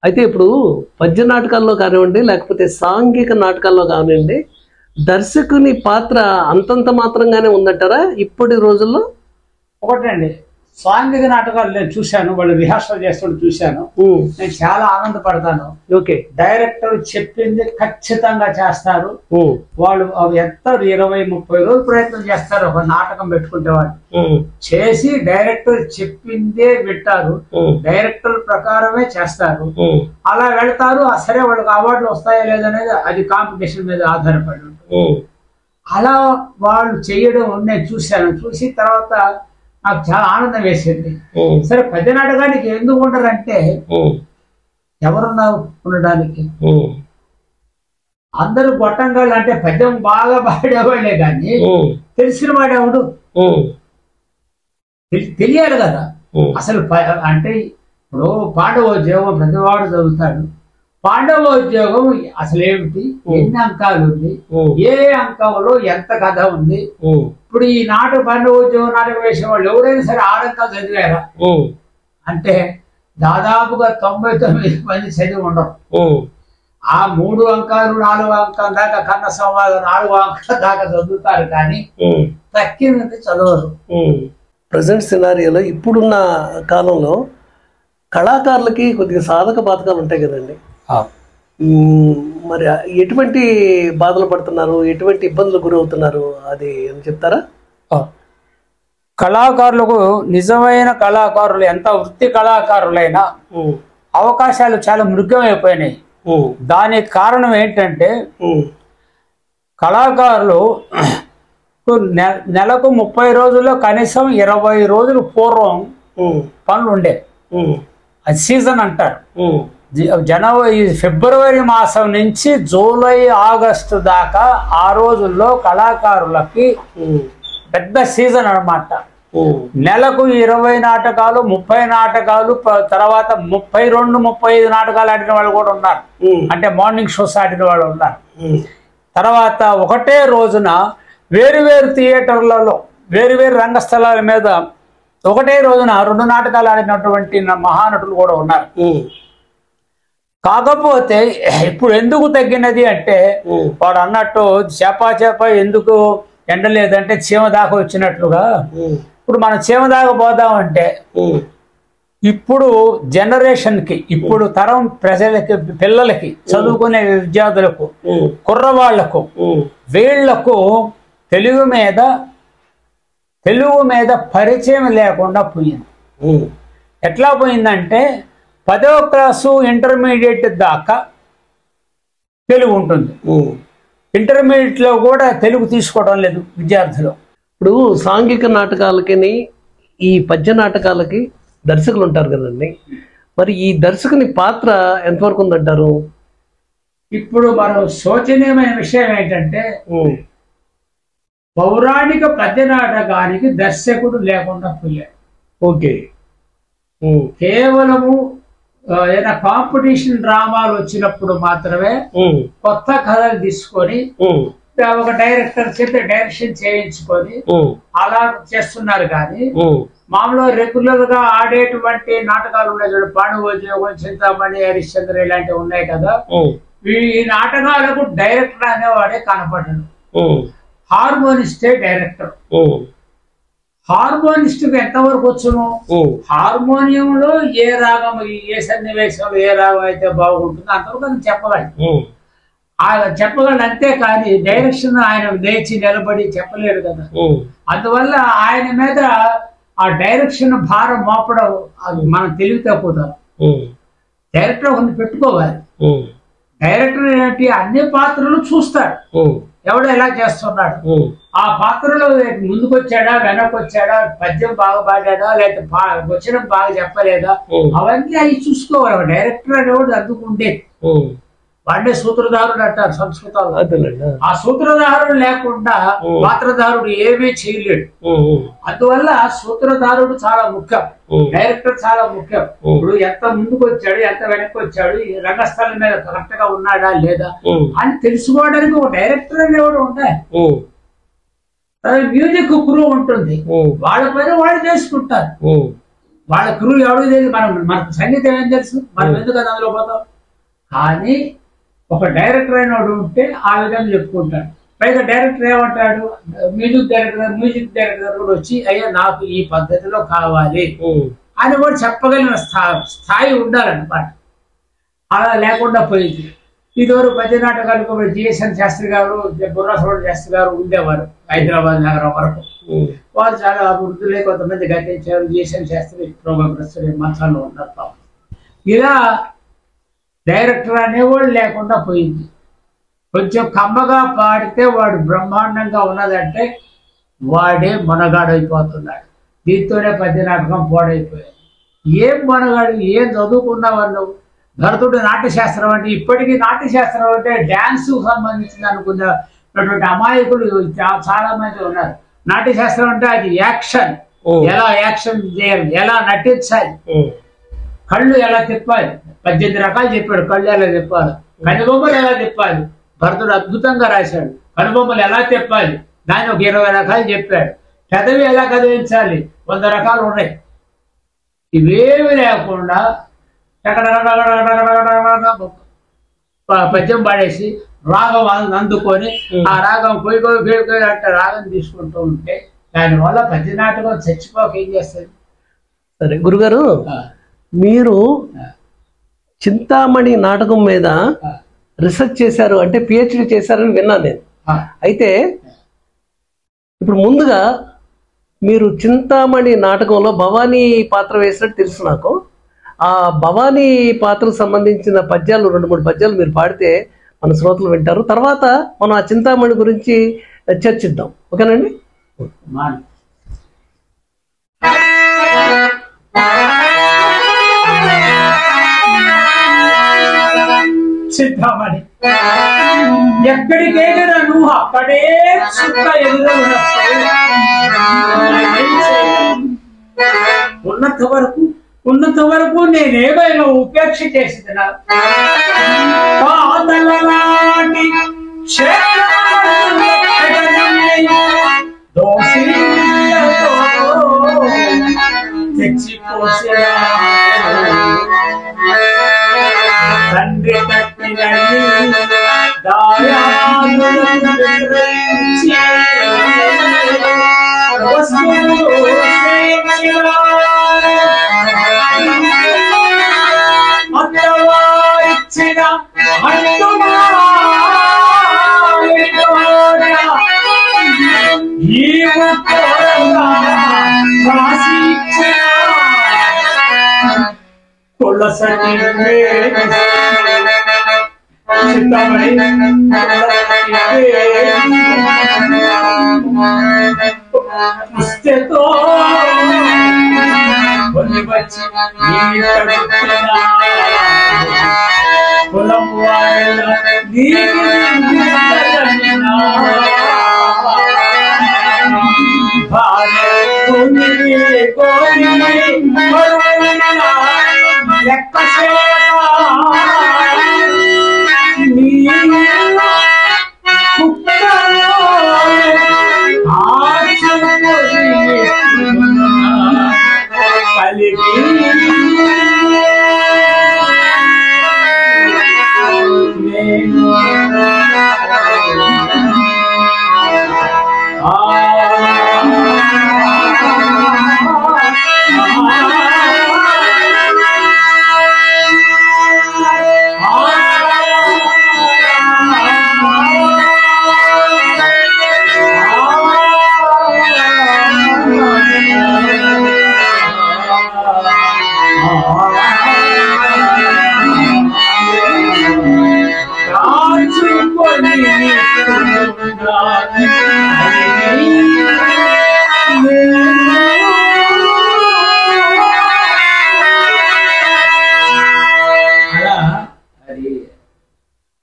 అయితే ఇప్పుడు పద్య నాటకాల్లో కానివ్వండి లేకపోతే సాంఘిక నాటకాల్లో కానివ్వండి దర్శకుని పాత్ర అంతంత మాత్రంగానే ఉందంటారా ఇప్పటి రోజుల్లో? ఒకటండి, సాంఘిక నాటకాలు నేను చూశాను, వాళ్ళు రిహార్సల్ చేస్తుంటే చూశాను. నేను చాలా ఆనందపడతాను. ఓకే, డైరెక్టర్ చెప్పింది ఖచ్చితంగా చేస్తారు. వాళ్ళు ఎంత 20-30 రోజులు ప్రయత్నం చేస్తారు ఒక నాటకం పెట్టుకుంటే. వాళ్ళు చేసి డైరెక్టర్ చెప్పిందే వింటారు, డైరెక్టర్ ప్రకారమే చేస్తారు. అలా వెళ్తారు. సరే వాళ్ళకి అవార్డులు వస్తాయా లేదనేది అది కాంపిటీషన్ మీద ఆధారపడి ఉంటుంది. అలా వాళ్ళు చేయడం నేను చూశాను. చూసి తర్వాత నాకు చాలా ఆనందం వేసింది. సరే పద్య నాటకానికి ఎందుకు ఉండరంటే ఎవరున్నారు ఉండడానికి? అందరూ గొట్టంగాళ్ళు అంటే పద్యం బాగా పాడేవాళ్లే కానీ తెలిసిన వాడేవాడు తెలియాలి కదా అసలు. అంటే ఇప్పుడు పాండవోద్యోగం ప్రతివాడు చదువుతాడు. పాండవోద్యోగం అసలు ఏమిటి, ఎన్ని అంకాలు ఉంది, ఏ అంకంలో ఎంత కథ ఉంది. ఇప్పుడు ఈ పాండవోద్యోగం నాటకం వేసిన వాళ్ళు ఎవరైనా సరే 6 అంకాలు చదివారా అంటే దాదాపుగా 99 మంది చదివి ఉండరు. ఆ 3 అంకాలు 4 అంకాల దాకా కన్న సంవాదం 4 అంకాల దాకా చదువుతారు కానీ తక్కినది చదవరు. ప్రజెంట్ సినారియోలో ఇప్పుడున్న కాలంలో కళాకారులకి కొద్దిగా సాధక బాధకాలు ఉంటాయి కదండి. మరి ఎటువంటి బాధలు పడుతున్నారు, ఎటువంటి ఇబ్బందులు గురవుతున్నారు, అది ఏం చెప్తారా? కళాకారులకు, నిజమైన కళాకారులు ఎంత వృత్తి కళాకారులైనా అవకాశాలు చాలా మృగమైపోయినాయి. దానికి కారణం ఏంటంటే కళాకారులు నెలకు 30 రోజుల్లో కనీసం 20 రోజులు పూర్వం పనులు ఉండే. అది సీజన్ అంటారు. ఫిబ్రవరి మాసం నుంచి జూలై ఆగస్టు దాకా ఆ రోజుల్లో కళాకారులకి పెద్ద సీజన్ అన్నమాట. నెలకు 20 నాటకాలు, 30 నాటకాలు, తర్వాత 32-35 నాటకాలు ఆడిన వాళ్ళు కూడా ఉన్నారు. అంటే మార్నింగ్ షోస్ ఆడిన వాళ్ళు ఉన్నారు. తర్వాత ఒకటే రోజున వేరు థియేటర్లలో వేరు రంగస్థలాల మీద ఒకటే రోజున 2 నాటకాలు ఆడినటువంటి మహానటులు కూడా ఉన్నారు. కాకపోతే ఇప్పుడు ఎందుకు తగ్గినది అంటే వాడు అన్నట్టు చేప ఎందుకు ఎండలేదంటే చీమ దాకా వచ్చినట్లుగా ఇప్పుడు మనం చీమ దాకా పోదామంటే ఇప్పుడు జనరేషన్కి, ఇప్పుడు తరం ప్రజలకి, పిల్లలకి, చదువుకునే విద్యార్థులకు, కుర్రవాళ్లకు, వీళ్లకు తెలుగు మీద పరిచయం లేకుండా పోయింది. ఎట్లా పోయిందంటే 10వ క్లాసు ఇంటర్మీడియట్ దాకా తెలుగు ఉంటుంది. ఇంటర్మీడియట్లో కూడా తెలుగు తీసుకోవడం లేదు విద్యార్థులు. ఇప్పుడు సాంఘిక నాటకాలకి ఈ పద్య నాటకాలకి దర్శకులు ఉంటారు కదండి. మరి ఈ దర్శకుని పాత్ర ఎంతవరకు ఉందంటారు? ఇప్పుడు మనం శోచనీయమైన విషయం ఏంటంటే పౌరాణిక పద్య నాటకానికి దర్శకుడు లేకుండా పోయాడు. ఓకే, కేవలము ఏదైనా కాంపిటీషన్ డ్రామాలు వచ్చినప్పుడు మాత్రమే కొత్త కథలు తీసుకొని ఒక డైరెక్టర్ చేత డైరెక్షన్ చేయించుకొని అలా చేస్తున్నారు. కానీ మామూలుగా రెగ్యులర్ గా ఆడేటువంటి నాటకాలు ఉన్నాయి చూడండి, పాండవోద్యోగం, చింతామణి, హరిశ్చంద్ర ఇలాంటివి ఉన్నాయి కదా. ఈ నాటకాలకు డైరెక్టర్ అనేవాడే కనపడడు. హార్మోనిస్టే డైరెక్టర్. హార్మోనిస్ట్ ఎంతవరకు వచ్చును? హార్మోనియంలో ఏ రాగం, ఏ సన్నివేశంలో ఏ రాగం అయితే బాగుంటుందో అంతవరకు అది చెప్పగలడు. చెప్పగలడు అంతే. కానీ డైరెక్షన్ ఆయన లేచి నిలబడి చెప్పలేడు కదా. అందువల్ల ఆయన మీద ఆ డైరెక్షన్ భారం మోపడం మనం తెలివి తప్పుతాం. డైరెక్టర్ కొన్ని పెట్టుకోవాలి. డైరెక్టర్ ఏంటి, అన్ని పాత్రలు చూస్తాడు, ఎవడు ఎలా చేస్తున్నాడు, ఆ పాత్రలో ముందుకొచ్చాడా వెనకొచ్చాడా, పద్యం బాగా పాడాడా లేకపోతే వచ్చిన బాగా చెప్పలేదా, అవన్నీ అవి చూసుకోవాలి. డైరెక్టర్ అనేవాడు అందుకుంటే వాడే సూత్రధారుడు అంటారు సంస్కృతంలో. ఆ సూత్రధారుడు లేకుండా పాత్రధారుడు ఏమీ చేయలేడు. అందువల్ల సూత్రధారుడు చాలా ముఖ్యం, డైరెక్టర్ చాలా ముఖ్యం. ఇప్పుడు ఎంత ముందుకు వచ్చాడు, ఎంత వెనక్కి వచ్చాడు, ఈ రంగస్థలం మీద కరెక్ట్ గా ఉన్నాడా లేదా అని తెలుసుకోవడానికి ఒక డైరెక్టర్ అనేవాడు ఉండాలి. మ్యూజిక్ గురువు ఉంటుంది, వాళ్ళ పైన వాళ్ళు చేసుకుంటారు. వాళ్ళ క్రూ ఎవరికి తెలియదు, మనకు సంగీతం ఏం తెలుసు, మనం ఎందుకు అందులో పోతాం. కానీ ఒక డైరెక్టర్ అయినోడు ఉంటే ఆ విధంగా చెప్పుకుంటాడు. పైగా డైరెక్టర్ ఏమంటాడు, మ్యూజిక్ డైరెక్టర్ కూడా వచ్చి అయ్యా నాకు ఈ పద్ధతిలో కావాలి అని కూడా చెప్పగలిగిన స్థాయి ఉండాలన్నమాట. అలా లేకుండా పోయింది. ఇదివరకు పద్య నాటకాలకు జిఎస్ఎన్ శాస్త్రి గారు, బుర్రాసోడ శాస్త్రి గారు ఉండేవారు హైదరాబాద్ నగరం వరకు. వారు చాలా అభివృద్ధిలో కొంతమంది గతించారు. జిఎస్ఎన్ శాస్త్రి ప్రోగ్రామర్స్ మంచాల్లో ఉన్నారు. ఇలా డైరెక్టర్ అనేవాళ్ళు లేకుండా పోయింది. కొంచెం కమ్మగా పాడితే వాడు బ్రహ్మాండంగా ఉన్నదంటే వాడే మొనగాడైపోతున్నాడు. దీంతోనే పద్య నాటకం పాడైపోయాడు. ఏం మొనగాడు, ఏం చదువుకున్నావు నువ్వు? భరతుడు నాట్యశాస్త్రం అంటే, ఇప్పటికీ నాట్యశాస్త్రం అంటే డ్యాన్స్ సంబంధించింది అనుకున్నటువంటి అమాయకులు చాలా మంది ఉన్నారు. నాట్యశాస్త్రం అంటే అది యాక్షన్, ఎలా యాక్షన్ చేయాలి, ఎలా నటించాలి, కళ్ళు ఎలా తిప్పాలి, 18 రకాలు చెప్పాడు. కళ్ళు ఎలా తిప్పాలి, కనుబొమ్మలు ఎలా తిప్పాలి, భరతుడు అద్భుతంగా రాశాడు. కనుబొమ్మలు ఎలా తిప్పాలి దాన్ని ఒక 20 రకాలు చెప్పాడు. పెదవి ఎలా కదిలించాలి 100 రకాలు ఉన్నాయి. ఇవేమి లేకుండా పద్యం పాడేసి రాగం అందుకొని ఆ రాగం పోయి అంటే రాగం తీసుకుంటూ ఉంటే దానివల్ల పద్య నాటకం చచ్చిపోక ఏం చేస్తుంది? సరే గురుగారు, మీరు చింతామణి నాటకం మీద రీసెర్చ్ చేశారు అంటే పిహెచ్డి చేశారని విన్నాను నేను. అయితే ఇప్పుడు ముందుగా మీరు చింతామణి నాటకంలో భవానీ పాత్ర వేసినట్టు తెలుసు నాకు. ఆ భవానీ పాత్రకు సంబంధించిన పద్యాలు 2-3 పద్యాలు మీరు పాడితే మన శ్రోతలు వింటారు. తర్వాత మనం ఆ చింతామణి గురించి చర్చిద్దాం, ఓకేనండి? చింతామణి ఎక్కడికేనా నువ్వు అక్కడే చుక్క ఉన్నంత వరకు నేనేమైనా ఉపేక్ష చేసిన తెచ్చిపోసినా తండ్రి తట్టినని ఇచ్చిన కొల్లసని పుస్తతో వచ్చి కులం వాళ్ళ లెక్క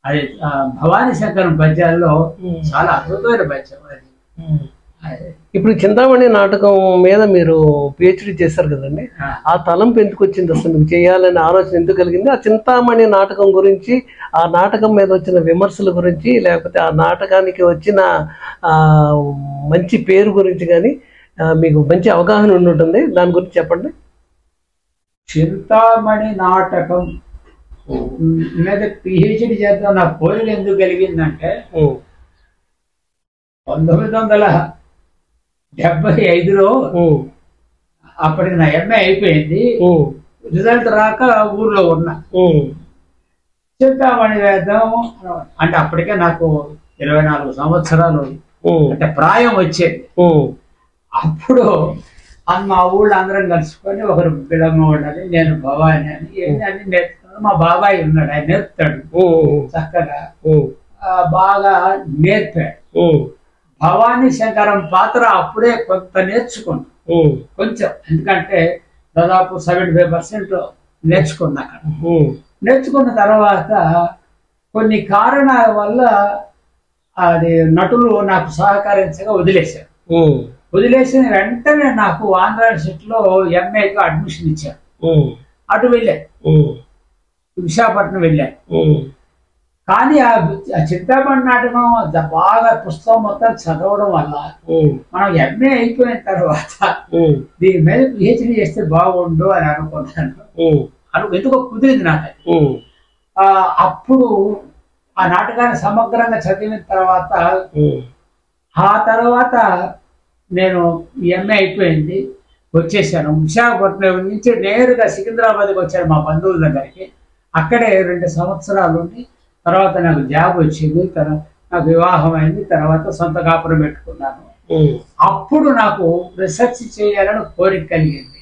అది భవానీ శంకరం పద్యాల్లో చాలా అద్భుతమైన పద్యం అది. ఇప్పుడు చింతామణి నాటకం మీద మీరు పిహెచ్డి చేశారు కదండి, ఆ తలంపు ఎందుకు వచ్చింది అసలు? మీకు చేయాలనే ఆలోచన ఎందుకు కలిగింది? ఆ చింతామణి నాటకం గురించి, ఆ నాటకం మీద వచ్చిన విమర్శల గురించి, లేకపోతే ఆ నాటకానికి వచ్చిన మంచి పేరు గురించి కానీ మీకు మంచి అవగాహన ఉండి ఉంటుంది, దాని గురించి చెప్పండి. చింతామణి నాటకం మీద పిహెచ్డి చేద్దాం నా కోరిక ఎందుకు కలిగిందంటే 1975లో అప్పటికి నా ఎంఏ అయిపోయింది. రిజల్ట్ రాక ఊర్లో ఉన్నా. చింతామణి వేద్దాం అంటే అప్పటికే నాకు 24 సంవత్సరాలు అంటే ప్రాయం వచ్చేది. అప్పుడు మా ఊళ్ళో అందరం కలుసుకొని ఒకరు బిడమ్మ ఉండాలి, నేను భవాని అని అన్ని నేర్చుకున్నాను. మా బాబాయ్ ఉన్నాడు, ఆయన నేర్పుతాడు చక్కగా, బాగా నేర్పాడు. భవానీ శంకరం పాత్ర అప్పుడే కొంత నేర్చుకున్నాను, కొంచెం, ఎందుకంటే దాదాపు 75% నేర్చుకున్నా. అక్కడ నేర్చుకున్న తర్వాత కొన్ని కారణాల వల్ల అది నటులు నాకు సహకరించగా వదిలేశారు. వదిలేసిన వెంటనే నాకు ఆంధ్ర యూనివర్సిటీలో ఎంఏకి అడ్మిషన్ ఇచ్చారు. అటు వెళ్ళాను, విశాఖపట్నం వెళ్ళాను. కానీ ఆ చింతామణి నాటకం బాగా పుస్తకం మొత్తం చదవడం వల్ల మనం ఎంఏ అయిపోయిన తర్వాత దీని మీద పిహెచ్డి చేస్తే బాగుండు అని అనుకున్నాను. ఎందుకో కుదిరింది నాకు. అప్పుడు ఆ నాటకాన్ని సమగ్రంగా చదివిన తర్వాత నేను ఎంఏ అయిపోయింది, వచ్చేసాను. విశాఖపట్నం నుంచి నేరుగా సికింద్రాబాద్కి వచ్చాను మా బంధువుల దగ్గరికి. అక్కడే 2 సంవత్సరాలు ఉండి తర్వాత నాకు జాబ్ వచ్చింది, నాకు వివాహం అయింది, తర్వాత సొంత కాపురం పెట్టుకున్నాను. అప్పుడు నాకు రీసెర్చ్ చేయాలని కోరిక కలిగింది.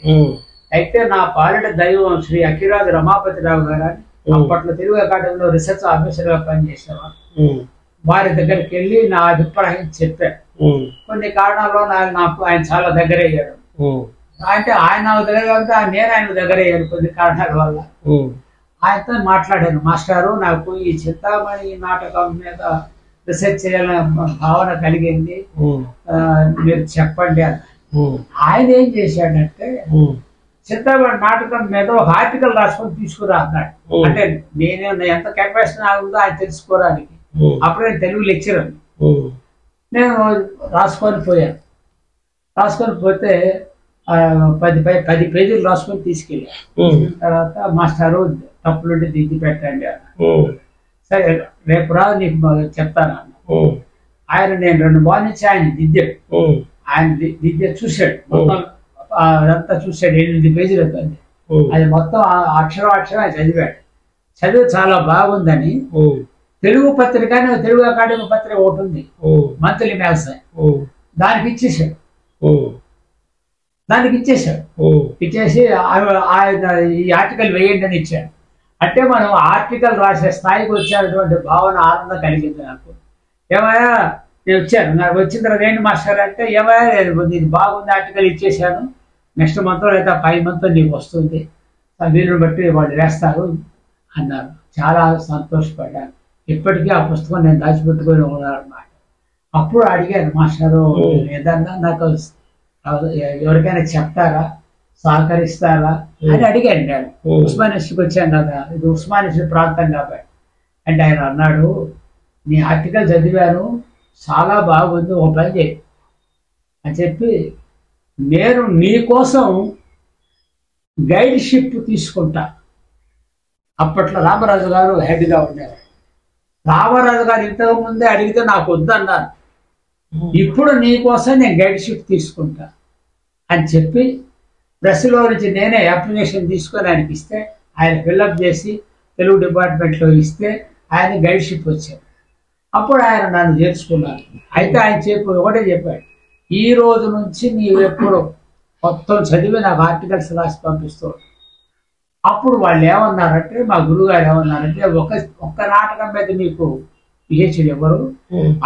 అయితే నా పాలిట దైవం శ్రీ అఖిరాజు రమాపతిరావు గారు అని అప్పట్లో తెలుగు అకాడమీలో రీసెర్చ్ ఆఫీసర్గా పనిచేసేవారు. వారి దగ్గరికి వెళ్ళి నా అభిప్రాయం చెప్పాను. కొన్ని కారణాల్లో నాకు ఆయన చాలా దగ్గర అయ్యాడు. అంటే ఆయన నాకు దగ్గర కాబట్టి నేను ఆయన దగ్గర అయ్యాను కొన్ని కారణాల వల్ల. ఆయనతో మాట్లాడాను, మాస్టారు నాకు ఈ చింతామణి నాటకం మీద రీసెర్చ్ చేయాలనే భావన కలిగింది, మీరు చెప్పండి అన్న. ఆయన ఏం చేశాడంటే చింతామణి నాటకం మీద ఒక ఆర్టికల్ రాసుకొని తీసుకురా అన్నాడు. అంటే నేను ఎంత కెపాసిటీ ఉందో ఆయన తెలుసుకోవడానికి. అప్పుడు నేను తెలుగు లెక్చరర్. నేను రాసుకొని పోయాను. రాసుకొని పోతే 10 పేజీలు రాసుకొని తీసుకెళ్ళాను. తర్వాత మాస్టారు తప్పులుంటే దిద్ది పెట్టండి అన్న. సరే రేపు రా నీకు చెప్తాను అన్న. ఆయన నేను 2 బాల్ నుంచి ఆయన దిద్దాడు. ఆయన దిద్దే చూశాడు, మొత్తం అదంతా చూశాడు. 8 పేజీలు అవుతుంది. అది మొత్తం అక్షరం ఆయన చదివాడు. చదివి చాలా బాగుందని తెలుగు పత్రిక, తెలుగు అకాడమీ పత్రిక ఒకటి ఉంది, మంత్లీ మ్యాగజైన్, దానికి ఇచ్చేసాడు. ఇచ్చేసి ఆయన ఈ ఆర్టికల్ వేయండి అని ఇచ్చాడు. అంటే మనం ఆర్టికల్ రాసే స్థాయికి వచ్చేటువంటి భావన, ఆనందం కలిగింది నాకు. ఏమయ్యా నేను వచ్చాను, నాకు వచ్చిన తర్వాత ఏంటి మాస్టర్ అంటే, ఏమయ్యా ఇది బాగుంది ఆర్టికల్ ఇచ్చేసాను, నెక్స్ట్ మంత్ లేదా 5 మంత్ నీకు వస్తుంది, వీలుని బట్టి వాళ్ళు వేస్తారు అన్నారు. చాలా సంతోషపడ్డాను. ఇప్పటికీ ఆ పుస్తకం నేను దాచిపెట్టుకొని ఉన్నానన్నమాట. అప్పుడు అడిగాను, మాస్టారు ఏదన్నా నాకు ఎవరికైనా చెప్తారా, సహకరిస్తారా అని అడిగాను. నేను ఉస్మానియాకి వచ్చాను కదా, ఇది ఉస్మానియా ప్రాంతం కాబట్టి. అంటే ఆయన అన్నాడు, నీ ఆర్టికల్ చదివాను, చాలా బాగుంది, ఒక పని చేయి అని చెప్పి, నేను నీ కోసం గైడ్షిప్ తీసుకుంటా. అప్పట్లో రామరాజు గారు హెడ్గా ఉండేవారు. రామరాజు గారు ఇంతకు ముందే అడిగితే నాకు వద్దన్నారు. ఇప్పుడు నీకోసం నేను గైడ్షిప్ తీసుకుంటా అని చెప్పి ప్రెస్లో నుంచి నేనే అప్లికేషన్ తీసుకొని ఆయనకి ఇస్తే, ఆయన ఫిల్అప్ చేసి తెలుగు డిపార్ట్మెంట్లో ఇస్తే ఆయన గైడ్షిప్ వచ్చారు. అప్పుడు ఆయన నన్ను చేర్చుకున్నారు. అయితే ఆయన ఒకటే చెప్పాడు, ఈ రోజు నుంచి నీవు ఎప్పుడు మొత్తం చదివి నాకు ఆర్టికల్స్ రాసి పంపిస్తూ. అప్పుడు వాళ్ళు ఏమన్నారంటే, మా గురువుగారు ఏమన్నారంటే, ఒక్క నాటకం మీద మీకు పిహెచ్డి ఎవరు,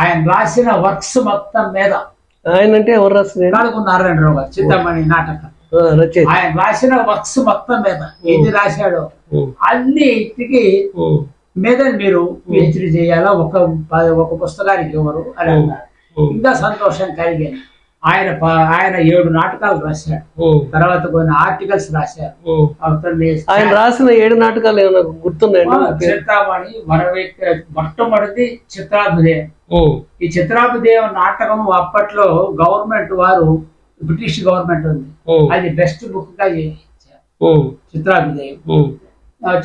ఆయన రాసిన వర్క్స్ మొత్తం మీద. ఆయన అంటే ఎవరు రాసిన? నారాయణరావు గారు, చింతామణి నాటకం ఆయన రాసిన వర్క్స్ మొత్తం మీద ఏది రాశాడో అన్నిటికి మీద మీరు పిహెచ్డి చేయాలా, ఒక పుస్తకానికి ఎవరు అని అన్నారు. ఇంకా సంతోషం కలిగింది. ఆయన 7 నాటకాలు రాశాడు, తర్వాత కొన్ని ఆర్టికల్స్ రాశారు. ఆయన రాసిన 7 నాటకాలు ఏమైనా గుర్తున్నాయండి? చింతామణి, మొట్టమొదటి చిత్రాభిధేయం. ఈ చిత్రాభిధేయం నాటకం అప్పట్లో గవర్నమెంట్ వారు, బ్రిటిష్ గవర్నమెంట్ ఉంది, అది బెస్ట్ బుక్ గా ఇచ్చారు. చిత్రాభిదయం.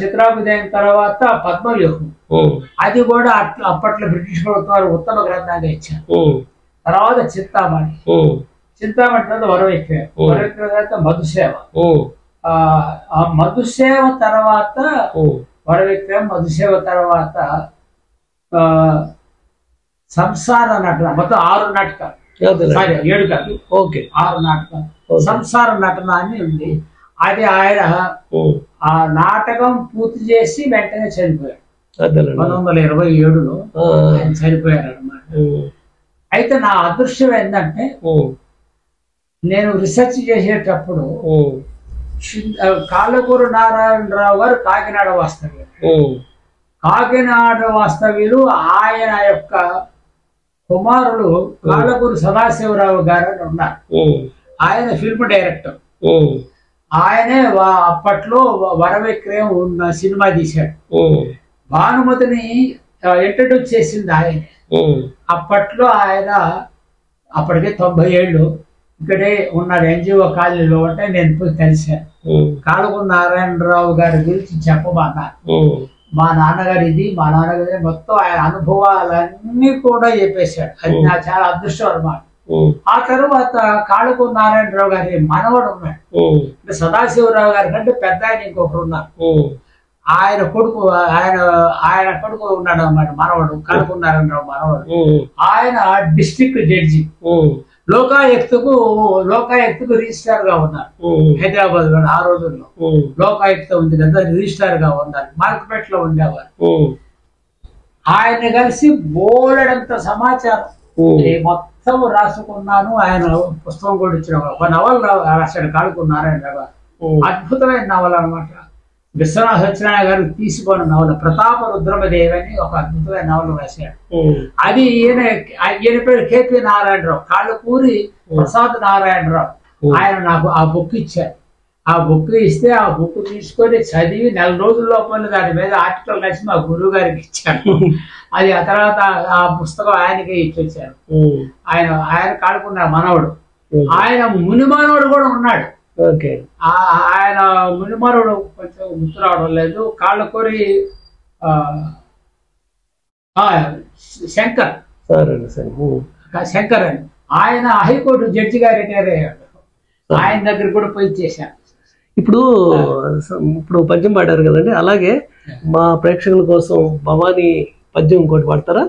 చిత్రాభిదయం తర్వాత పద్మవ్యూహం, అది కూడా అప్పట్లో బ్రిటిష్ ప్రభుత్వం వారు ఉత్తమ గ్రంథంగా ఇచ్చారు. తర్వాత చింతామణి, చింతామణి తర్వాత వరవిక్రయం, వరవిక్రయం తర్వాత మధుసేవ, ఆ మధుసేవ తర్వాత వరవిక్రయం, మధుసేవ తర్వాత సంసార నటన, మొత్తం 6 నాటకాలు, 7 కాదు, 6 నాటకాలు. సంసార నటన అని ఉంది. అది ఆయన ఆ నాటకం పూర్తి చేసి వెంటనే చనిపోయాడు. 1927లో ఆయన చనిపోయాడు అనమాట. అయితే నా అదృష్టం ఏంటంటే నేను రీసెర్చ్ చేసేటప్పుడు కాళ్ళకూరు నారాయణరావు గారు కాకినాడ వాస్తవ్యులు. కాకినాడ వాస్తవ్యులు ఆయన యొక్క కుమారుడు కాళ్ళకూరు సదాశివరావు గారు అని ఉన్నారు. ఆయన ఫిల్మ్ డైరెక్టర్. ఆయనే అప్పట్లో వరవిక్రయం ఉన్న సినిమా తీశాడు. భానుమతిని ఇంట్రడ్యూస్ చేసింది ఆయన. అప్పట్లో ఆయన అప్పటికే 90 ఏళ్ళు ఇక్కడే ఉన్నారు, ఎన్జిఓ కాలనీలో. అంటే నేను పోయి కలిశాను. కాళ్ళకూరు నారాయణరావు గారి గురించి చెప్పమన్నారు. మా నాన్నగారు ఇది, మా నాన్నగారి మొత్తం ఆయన అనుభవాలన్నీ కూడా చెప్పేశాడు. అది నా చాలా అదృష్టం అన్నమాట. ఆ తర్వాత కాళ్ళకూరు నారాయణరావు గారి మనవడు ఉన్నాడు. అంటే సదాశివరావు గారి కంటే పెద్ద ఆయన ఇంకొకరు ఉన్నారు. ఆయన కొడుకు ఆయన కొడుకు ఉన్నాడు అన్నమాట, మనవడు, కాళ్ళకూరు నారాయణరావు మనవడు. ఆయన డిస్ట్రిక్ట్ జడ్జి, లోకాయుక్తకు రిజిస్ట్రార్ గా ఉన్నారు హైదరాబాద్ లో. ఆ రోజుల్లో లోకాయుక్త ఉంది కదా, రిజిస్ట్రార్ గా ఉన్నారు. మార్కెట్ లో ఉండేవారు. ఆయన కలిసి బోలెడంత సమాచారం మొత్తం రాసుకున్నాను. ఆయన పుస్తకం కూడా ఇచ్చిన ఒక నవల రాశాడు కాళ్ళకూరు నారాయణరావు గారు. అద్భుతమైన నవల అనమాట. విశ్వనాథ సత్యనారాయణ గారు తీసిపోయిన నవల ప్రతాప రుద్రమదేవి అని ఒక అద్భుతమైన నవల రాశాడు. అది ఈయన పేరు కేపీ నారాయణరావు, కాళ్ళకూరి ప్రసాద్ నారాయణరావు. ఆయన నాకు ఆ బుక్ ఇచ్చారు. ఆ బుక్ ఇస్తే ఆ బుక్ తీసుకొని చదివి 4 రోజుల లోపల దాని మీద ఆర్టికల్ రాసి మా గురువు గారికి ఇచ్చాను. అది ఆ తర్వాత ఆ పుస్తకం ఆయనకే ఇచ్చొచ్చారు. ఆయన కాళ్ళకున్న మనవడు, ఆయన ముని మనవడు కూడా ఉన్నాడు. ఆయన ముని మనవడు కొంచెం గుర్తు రావడం లేదు. కాళ్ళకూరి శంకర్ అని, ఆయన హైకోర్టు జడ్జి గారు రిటైర్ అయ్యాడు. ఆయన దగ్గర కూడా పోయి చేశాను. ఇప్పుడు పద్యం పాడారు కదండి, అలాగే మా ప్రేక్షకుల కోసం భవానీ పద్యం ఇంకోటి పాడతారా?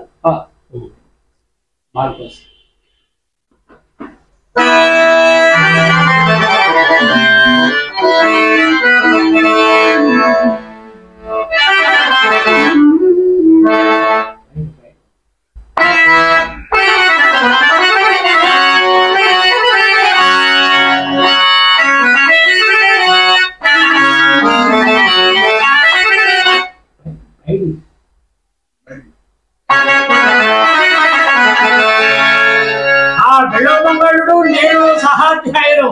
నేను సహాధ్యాయులు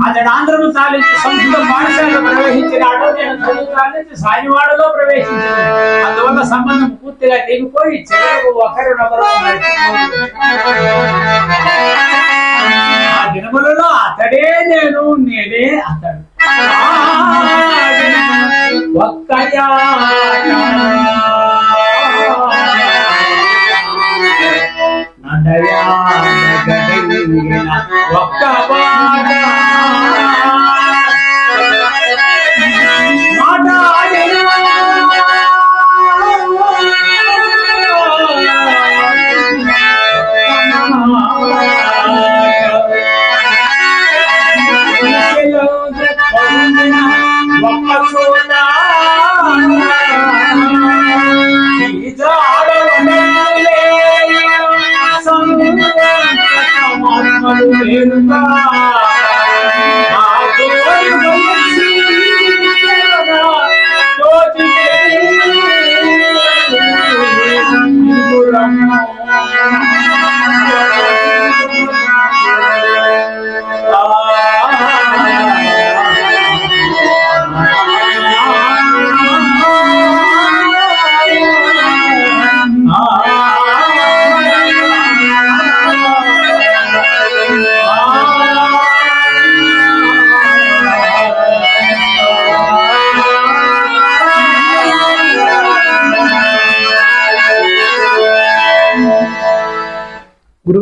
అతడు ఆంధ్రము సాధించి సంస్కృత పాఠశాలలో ప్రవేశించినాడు. నేను తెలుగు సాధించి సాయివాడలో ప్రవేశించాను. అందువల్ల సంబంధం పూర్తిగా తెగిపోయి చివరకు ఒకరినొకరు ఆ దినములలో అతడే నేను, నేనే అతడు. ఒక్కయా ఒక్క మాట ఒక్క చోట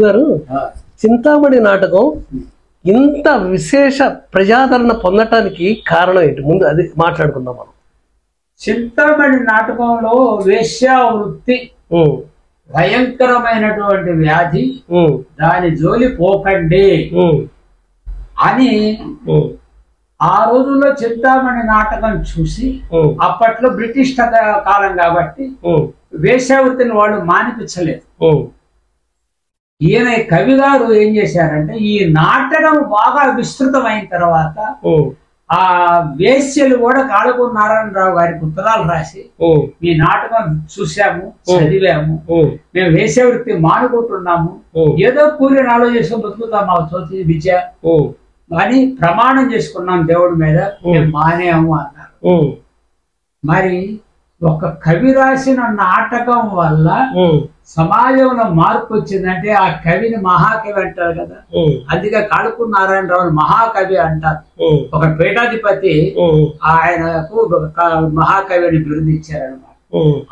గురుగారు చింతామణి నాటకం ఇంత విశేష ప్రజాదరణ పొందటానికి కారణం ఏంటి? ముందు అది మాట్లాడుకుందాం మనం. చింతామణి నాటకంలో వేశ్యా వృత్తి భయంకరమైనటువంటి వ్యాధి, దాని జోలి పోకండి అని ఆ రోజుల్లో చింతామణి నాటకం చూసి, అప్పట్లో బ్రిటిష్ కాలం కాబట్టి వేశ్యావృత్తిని వాళ్ళు మానిపించలేదు. ఈయన కవి గారు ఏం చేశారంటే, ఈ నాటకం బాగా విస్తృతమైన తర్వాత ఆ వేశ్యలు కూడా కాళకూరు నారాయణరావు గారికి ఉత్తరాలు రాసి, మీ నాటకం చూసాము, చదివాము, మేము వేశ్యవృత్తి మానుకుంటున్నాము, ఏదో కూలి నాలో చేసుకుని బతుకుతాం, మా చోతి విద్య అని ప్రమాణం చేసుకున్నాం దేవుడి మీద, మేము మానేము అన్నారు. మరి ఒక కవి రాసిన నాటకం వల్ల సమాజంలో మార్పు వచ్చిందంటే ఆ కవిని మహాకవి అంటారు కదా. అందుకే కాళకూరు నారాయణరావు మహాకవి అంటారు. ఒక పీఠాధిపతి ఆయనకు మహాకవి అని బిరుదు ఇచ్చారనమాట.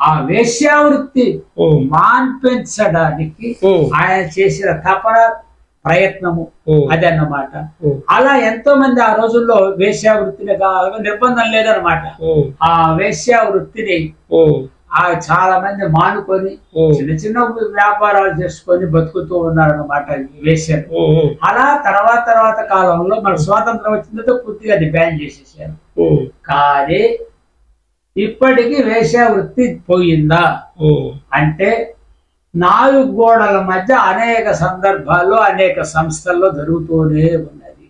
ఆ వేశ్యావృత్తి మాన్పించడానికి ఆయన చేసిన తపన ప్రయత్నము అదన్నమాట. అలా ఎంతో మంది ఆ రోజుల్లో వేశ్యావృత్తిని నిర్బంధం లేదనమాట. ఆ వేశ్యావృత్తిని చాలా మంది మానుకొని చిన్న చిన్న వ్యాపారాలు చేసుకొని బతుకుతూ ఉన్నారన్నమాట వేశ్యలు. అలా తర్వాత కాలంలో మన స్వాతంత్రం వచ్చిందో పూర్తిగా అది బ్యాన్ చేసేసారు. కానీ ఇప్పటికీ వేశ్యావృత్తి పోయిందా అంటే, 4 గోడల మధ్య అనేక సందర్భాల్లో అనేక సంస్థల్లో జరుగుతూనే ఉన్నది.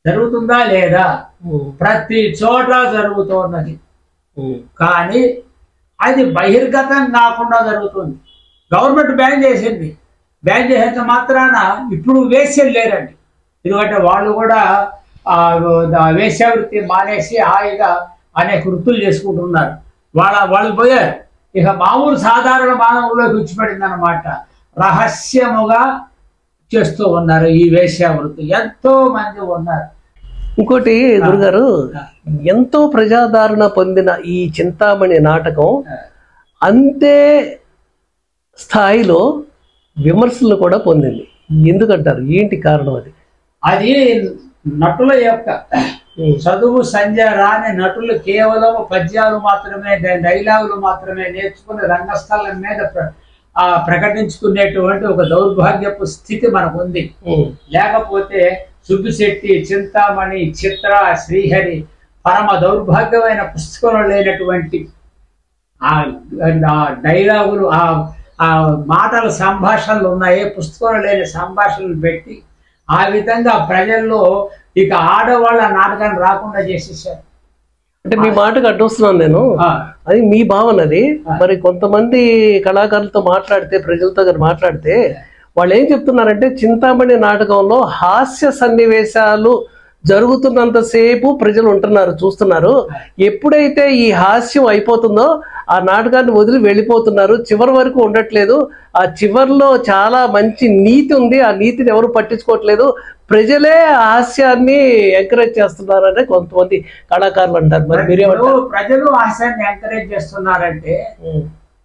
జరుగుతుందా లేదా? ప్రతి చోట జరుగుతున్నది. కానీ అది బహిర్గతం కాకుండా జరుగుతుంది. గవర్నమెంట్ బ్యాన్ చేసింది. బ్యాన్ చేసేంత మాత్రాన ఇప్పుడు వేశ్యలు లేరండి. ఎందుకంటే వాళ్ళు కూడా వేశ్యావృత్తి మానేసి హాయిగా అనేక వృత్తులు చేసుకుంటున్నారు. వాళ్ళు పోయారు. ఇక మామూలు సాధారణ మానవుల్లోకి వచ్చిపడింది అనమాట. రహస్యముగా చేస్తూ ఉన్నారు ఈ వేశ్యావృత్తి. ఎంతో మంది ఉన్నారు. ఇంకోటి గురుగారు, ఎంతో ప్రజాదరణ పొందిన ఈ చింతామణి నాటకం అంతే స్థాయిలో విమర్శలు కూడా పొందింది. ఎందుకంటారు? ఏంటి కారణం? అది నటుల యొక్క చదువు సంధ్య రాని నటులు కేవలం పద్యాలు మాత్రమే, డైలాగులు మాత్రమే నేర్చుకుని రంగస్థలం మీద ప్రకటించుకునేటువంటి ఒక దౌర్భాగ్యపు స్థితి మనకు ఉంది. లేకపోతే సుబ్బిశెట్టి, చింతామణి, చిత్ర, శ్రీహరి పరమ దౌర్భాగ్యమైన పుస్తకంలో లేనటువంటి ఆ డైలాగులు, ఆ మాటల సంభాషణలు ఉన్నాయి. పుస్తకంలో లేని సంభాషణలు పెట్టి ఆ విధంగా ప్రజల్లో ఇక ఆడవాళ్ళ నాటకాన్ని రాకుండా చేసేసారు. అంటే మీ మాటకు అడ్డొస్తున్నాను నేను. అది మీ భావన. అది మరి కొంతమంది కళాకారులతో మాట్లాడితే, ప్రజలతో మాట్లాడితే వాళ్ళు ఏం చెప్తున్నారంటే, చింతామణి నాటకంలో హాస్య సన్నివేశాలు జరుగుతున్నంతసేపు ప్రజలు ఉంటున్నారు, చూస్తున్నారు. ఎప్పుడైతే ఈ హాస్యం అయిపోతుందో ఆ నాటకాన్ని వదిలి వెళ్ళిపోతున్నారు. చివరి వరకు ఉండట్లేదు. ఆ చివరిలో చాలా మంచి నీతి ఉంది. ఆ నీతిని ఎవరు పట్టించుకోవట్లేదు. ప్రజలే హాస్యాన్ని ఎంకరేజ్ చేస్తున్నారని కొంతమంది కళాకారులు అంటారు. మరి మీరేమంటారు? ప్రజలు హాస్యాన్ని ఎంకరేజ్ చేస్తున్నారంటే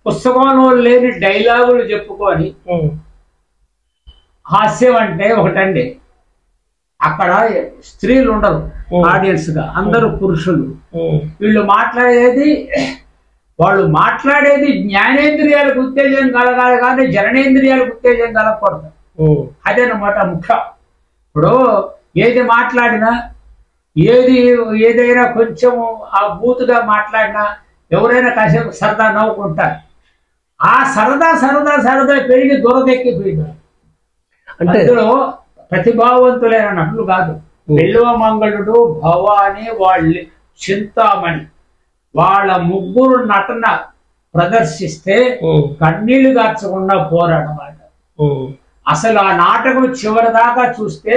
పుస్తకంలో లేని డైలాగులు చెప్పుకొని హాస్యం అంటే ఒకటండి. అక్కడ స్త్రీలు ఉండరు ఆడియన్స్ గా, అందరూ పురుషులు. వాళ్ళు మాట్లాడేది జ్ఞానేంద్రియాలకు ఉత్తేజం కలగాలి కానీ జననేంద్రియాలకు ఉత్తేజం కలగకూడదు. అదేనమాట ముఖ్యం. ఇప్పుడు ఏది మాట్లాడినా, ఏదైనా కొంచెం ఆ బూతుగా మాట్లాడినా ఎవరైనా కాసేపు సరదా నవ్వుకుంటారు. ఆ సరదా పెరిగి దురదెక్కిపోయింది. అందులో ప్రతిభావంతులైన నటులు కాదు. వెల్లువ మంగళుడు, భవాని, వాళ్ళు చింతామణి, వాళ్ళ ముగ్గురు నటన ప్రదర్శిస్తే కన్నీళ్లు గార్చకుండా పోరాడమాట. అసలు ఆ నాటకం చివరి దాకా చూస్తే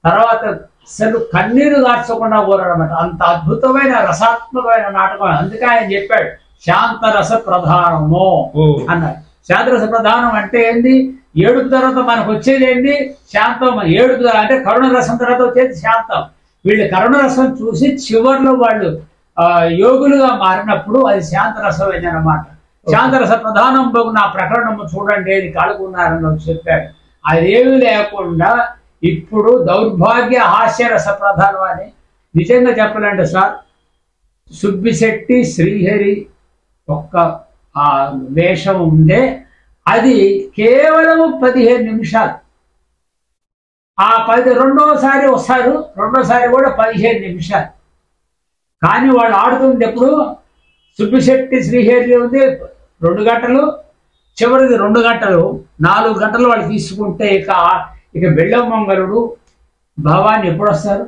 తర్వాత అసలు కన్నీరు గార్చకుండా పోరాడమాట. అంత అద్భుతమైన రసాత్మకమైన నాటకం. అందుకే ఆయన చెప్పాడు శాంతరస ప్రధానము అన్నాడు. శాంతరస ప్రధానం అంటే ఏంది? ఏడుపు తర్వాత మనకు వచ్చేది ఏంది? శాంతం. ఏడుపు అంటే కరుణ రసం తర్వాత వచ్చేది శాంతం. వీళ్ళు కరుణ రసం చూసి చివరిలో వాళ్ళు యోగులుగా మారినప్పుడు అది శాంతరసమైంది అన్నమాట. శాంతరస ప్రధానం నా ప్రకరణము చూడండి ఏది కాలుకున్నారని చెప్పాడు. అదేమి లేకుండా ఇప్పుడు దౌర్భాగ్య హాస్యరస ప్రధానం అని నిజంగా చెప్పాలంటే సార్, సుబ్బిశెట్టి శ్రీహరి ఒక్క ఆ వేషం ఉందే అది కేవలం 15 నిమిషాలు. ఆ రెండోసారి వస్తారు, రెండోసారి కూడా 15 నిమిషాలు. కానీ వాళ్ళు ఆడుతుంది ఎప్పుడు సుబ్బిశెట్టి శ్రీహరి ఉంది 2 గంటలు, చివరిది 2 గంటలు, 4 గంటలు వాళ్ళు తీసుకుంటే ఇక బెల్లమంగళుడు భవాని ఎప్పుడు వస్తారు?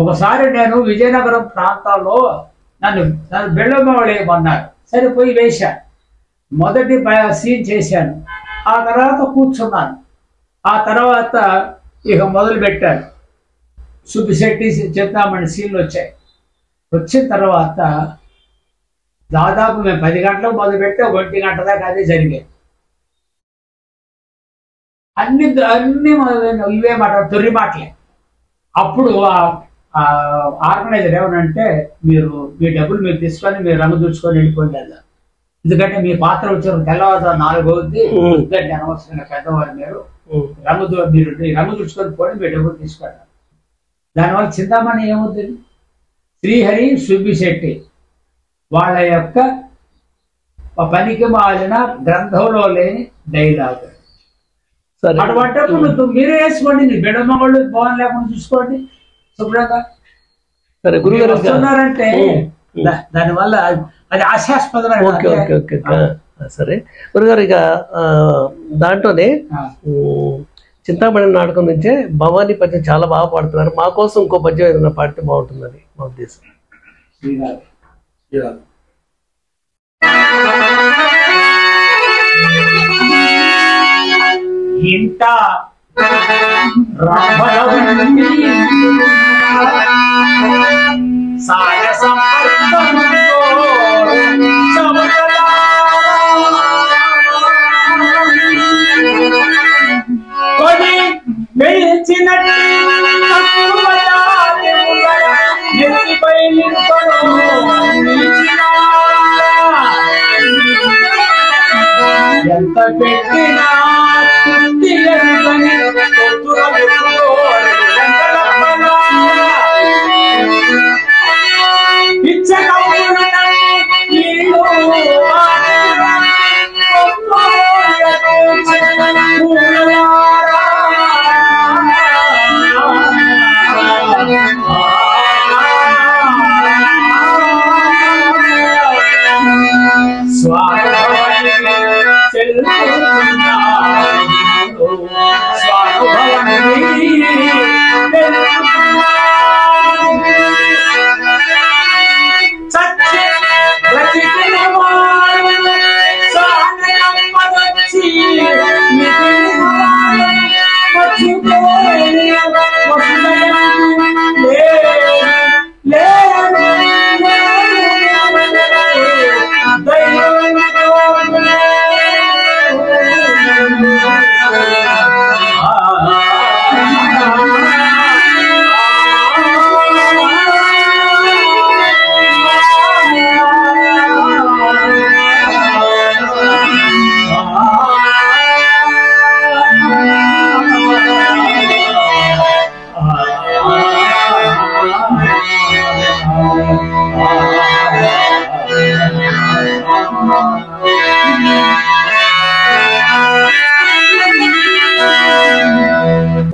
ఒకసారి నేను విజయనగరం ప్రాంతాల్లో నన్ను బెల్లమంగళ వేయమన్నారు. సరే పోయి వేశా. మొదటి సీన్ చేశాను. ఆ తర్వాత కూర్చున్నాను. ఆ తర్వాత ఇక మొదలు పెట్టాను. సుబ్బిశెట్టి చింతామణి సీన్లు వచ్చాయి. వచ్చిన తర్వాత దాదాపు మేము 10 గంటలకు మొదలు పెడితే 1 గంట దాకా అదే జరిగేది. అన్ని ఇవే మాట తొర్రి మాటలే. అప్పుడు ఆర్గనైజర్ ఏమనంటే, మీ డబ్బులు మీరు తీసుకొని మీరు రంగు చూసుకొని వెళ్ళిపోయింది కదా, ఎందుకంటే మీ పాత్ర వచ్చిన తెల్లవారు 4 అవుతుంది, ఎందుకంటే అనవసరంగా పెద్దవారు మీరు రంగు చూసుకొని పోయి మీ డబ్బులు తీసుకుంటారు. దానివల్ల చింతామణి ఏమవుతుంది? శ్రీహరి సుబ్బిశెట్టి వాళ్ళ యొక్క పనికి మాలిన గ్రంథంలో లేని డైలాగ్. అటువంటిప్పుడు మీరే వేసుకోండి, బెడమగళ్ళు భవన్ లేకుండా చూసుకోండి శుభ్రంగా. సరే గురుగారు వస్తున్నారంటే దానివల్ల అది ఆశాస్పదమైన. సరే గురుగారు, ఇక దాంట్లోనే చింతామణి నాటకం నుంచే భవానీ పద్యం చాలా బాగా పాడుతున్నారు. మా కోసం ఇంకో పద్యం ఏదైనా పాడితే బాగుంటుందని మా ఉద్దేశం. ఇంట సాయ కొని వెలిచినట్టు ఎంత పెట్టినా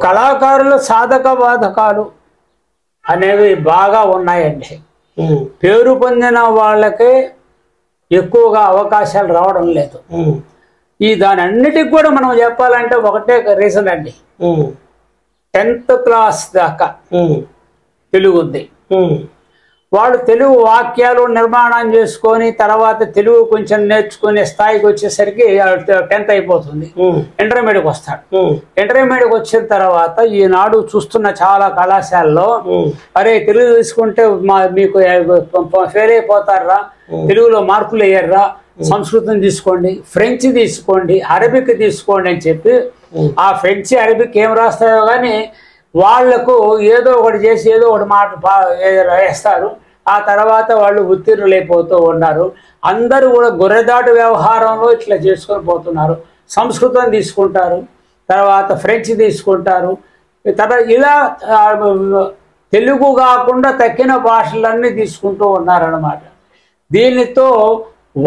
కళాకారుల సాధక బాధకాలు అనేవి బాగా ఉన్నాయండి. పేరు పొందిన వాళ్ళకే ఎక్కువగా అవకాశాలు రావడం లేదు. దాని అన్నిటికి కూడా మనం చెప్పాలంటే ఒకటే రీజన్ అండి. 10th క్లాస్ దాకా తెలుగు ఉంది. వాళ్ళు తెలుగు వాక్యాలు నిర్మాణం చేసుకొని తర్వాత తెలుగు కొంచెం నేర్చుకునే స్థాయికి వచ్చేసరికి 10th అయిపోతుంది. ఇంటర్మీడియట్ వస్తాడు. ఇంటర్మీడియట్ వచ్చిన తర్వాత ఈనాడు చూస్తున్న చాలా కళాశాలలో అరే తెలుగు తీసుకుంటే మీకు ఫెయిల్ అయిపోతారా, తెలుగులో మార్కులు వేయర్రా, సంస్కృతం తీసుకోండి, ఫ్రెంచ్ తీసుకోండి, అరబిక్ తీసుకోండి అని చెప్పి ఆ ఫ్రెంచ్ అరబిక్ ఏం రాస్తాయో కానీ వాళ్లకు ఏదో ఒకటి చేసి ఏదో ఒకటి మాట వేస్తారు. ఆ తర్వాత వాళ్ళు ఉత్తీర్ణులైపోతూ ఉన్నారు. అందరూ కూడా గొర్రెదాటు వ్యవహారంలో ఇట్లా చేసుకొని పోతున్నారు. సంస్కృతం తీసుకుంటారు, తర్వాత ఫ్రెంచ్ తీసుకుంటారు, తర్వాత ఇలా తెలుగు కాకుండా తక్కిన భాషలన్నీ తీసుకుంటూ ఉన్నారన్నమాట. దీనితో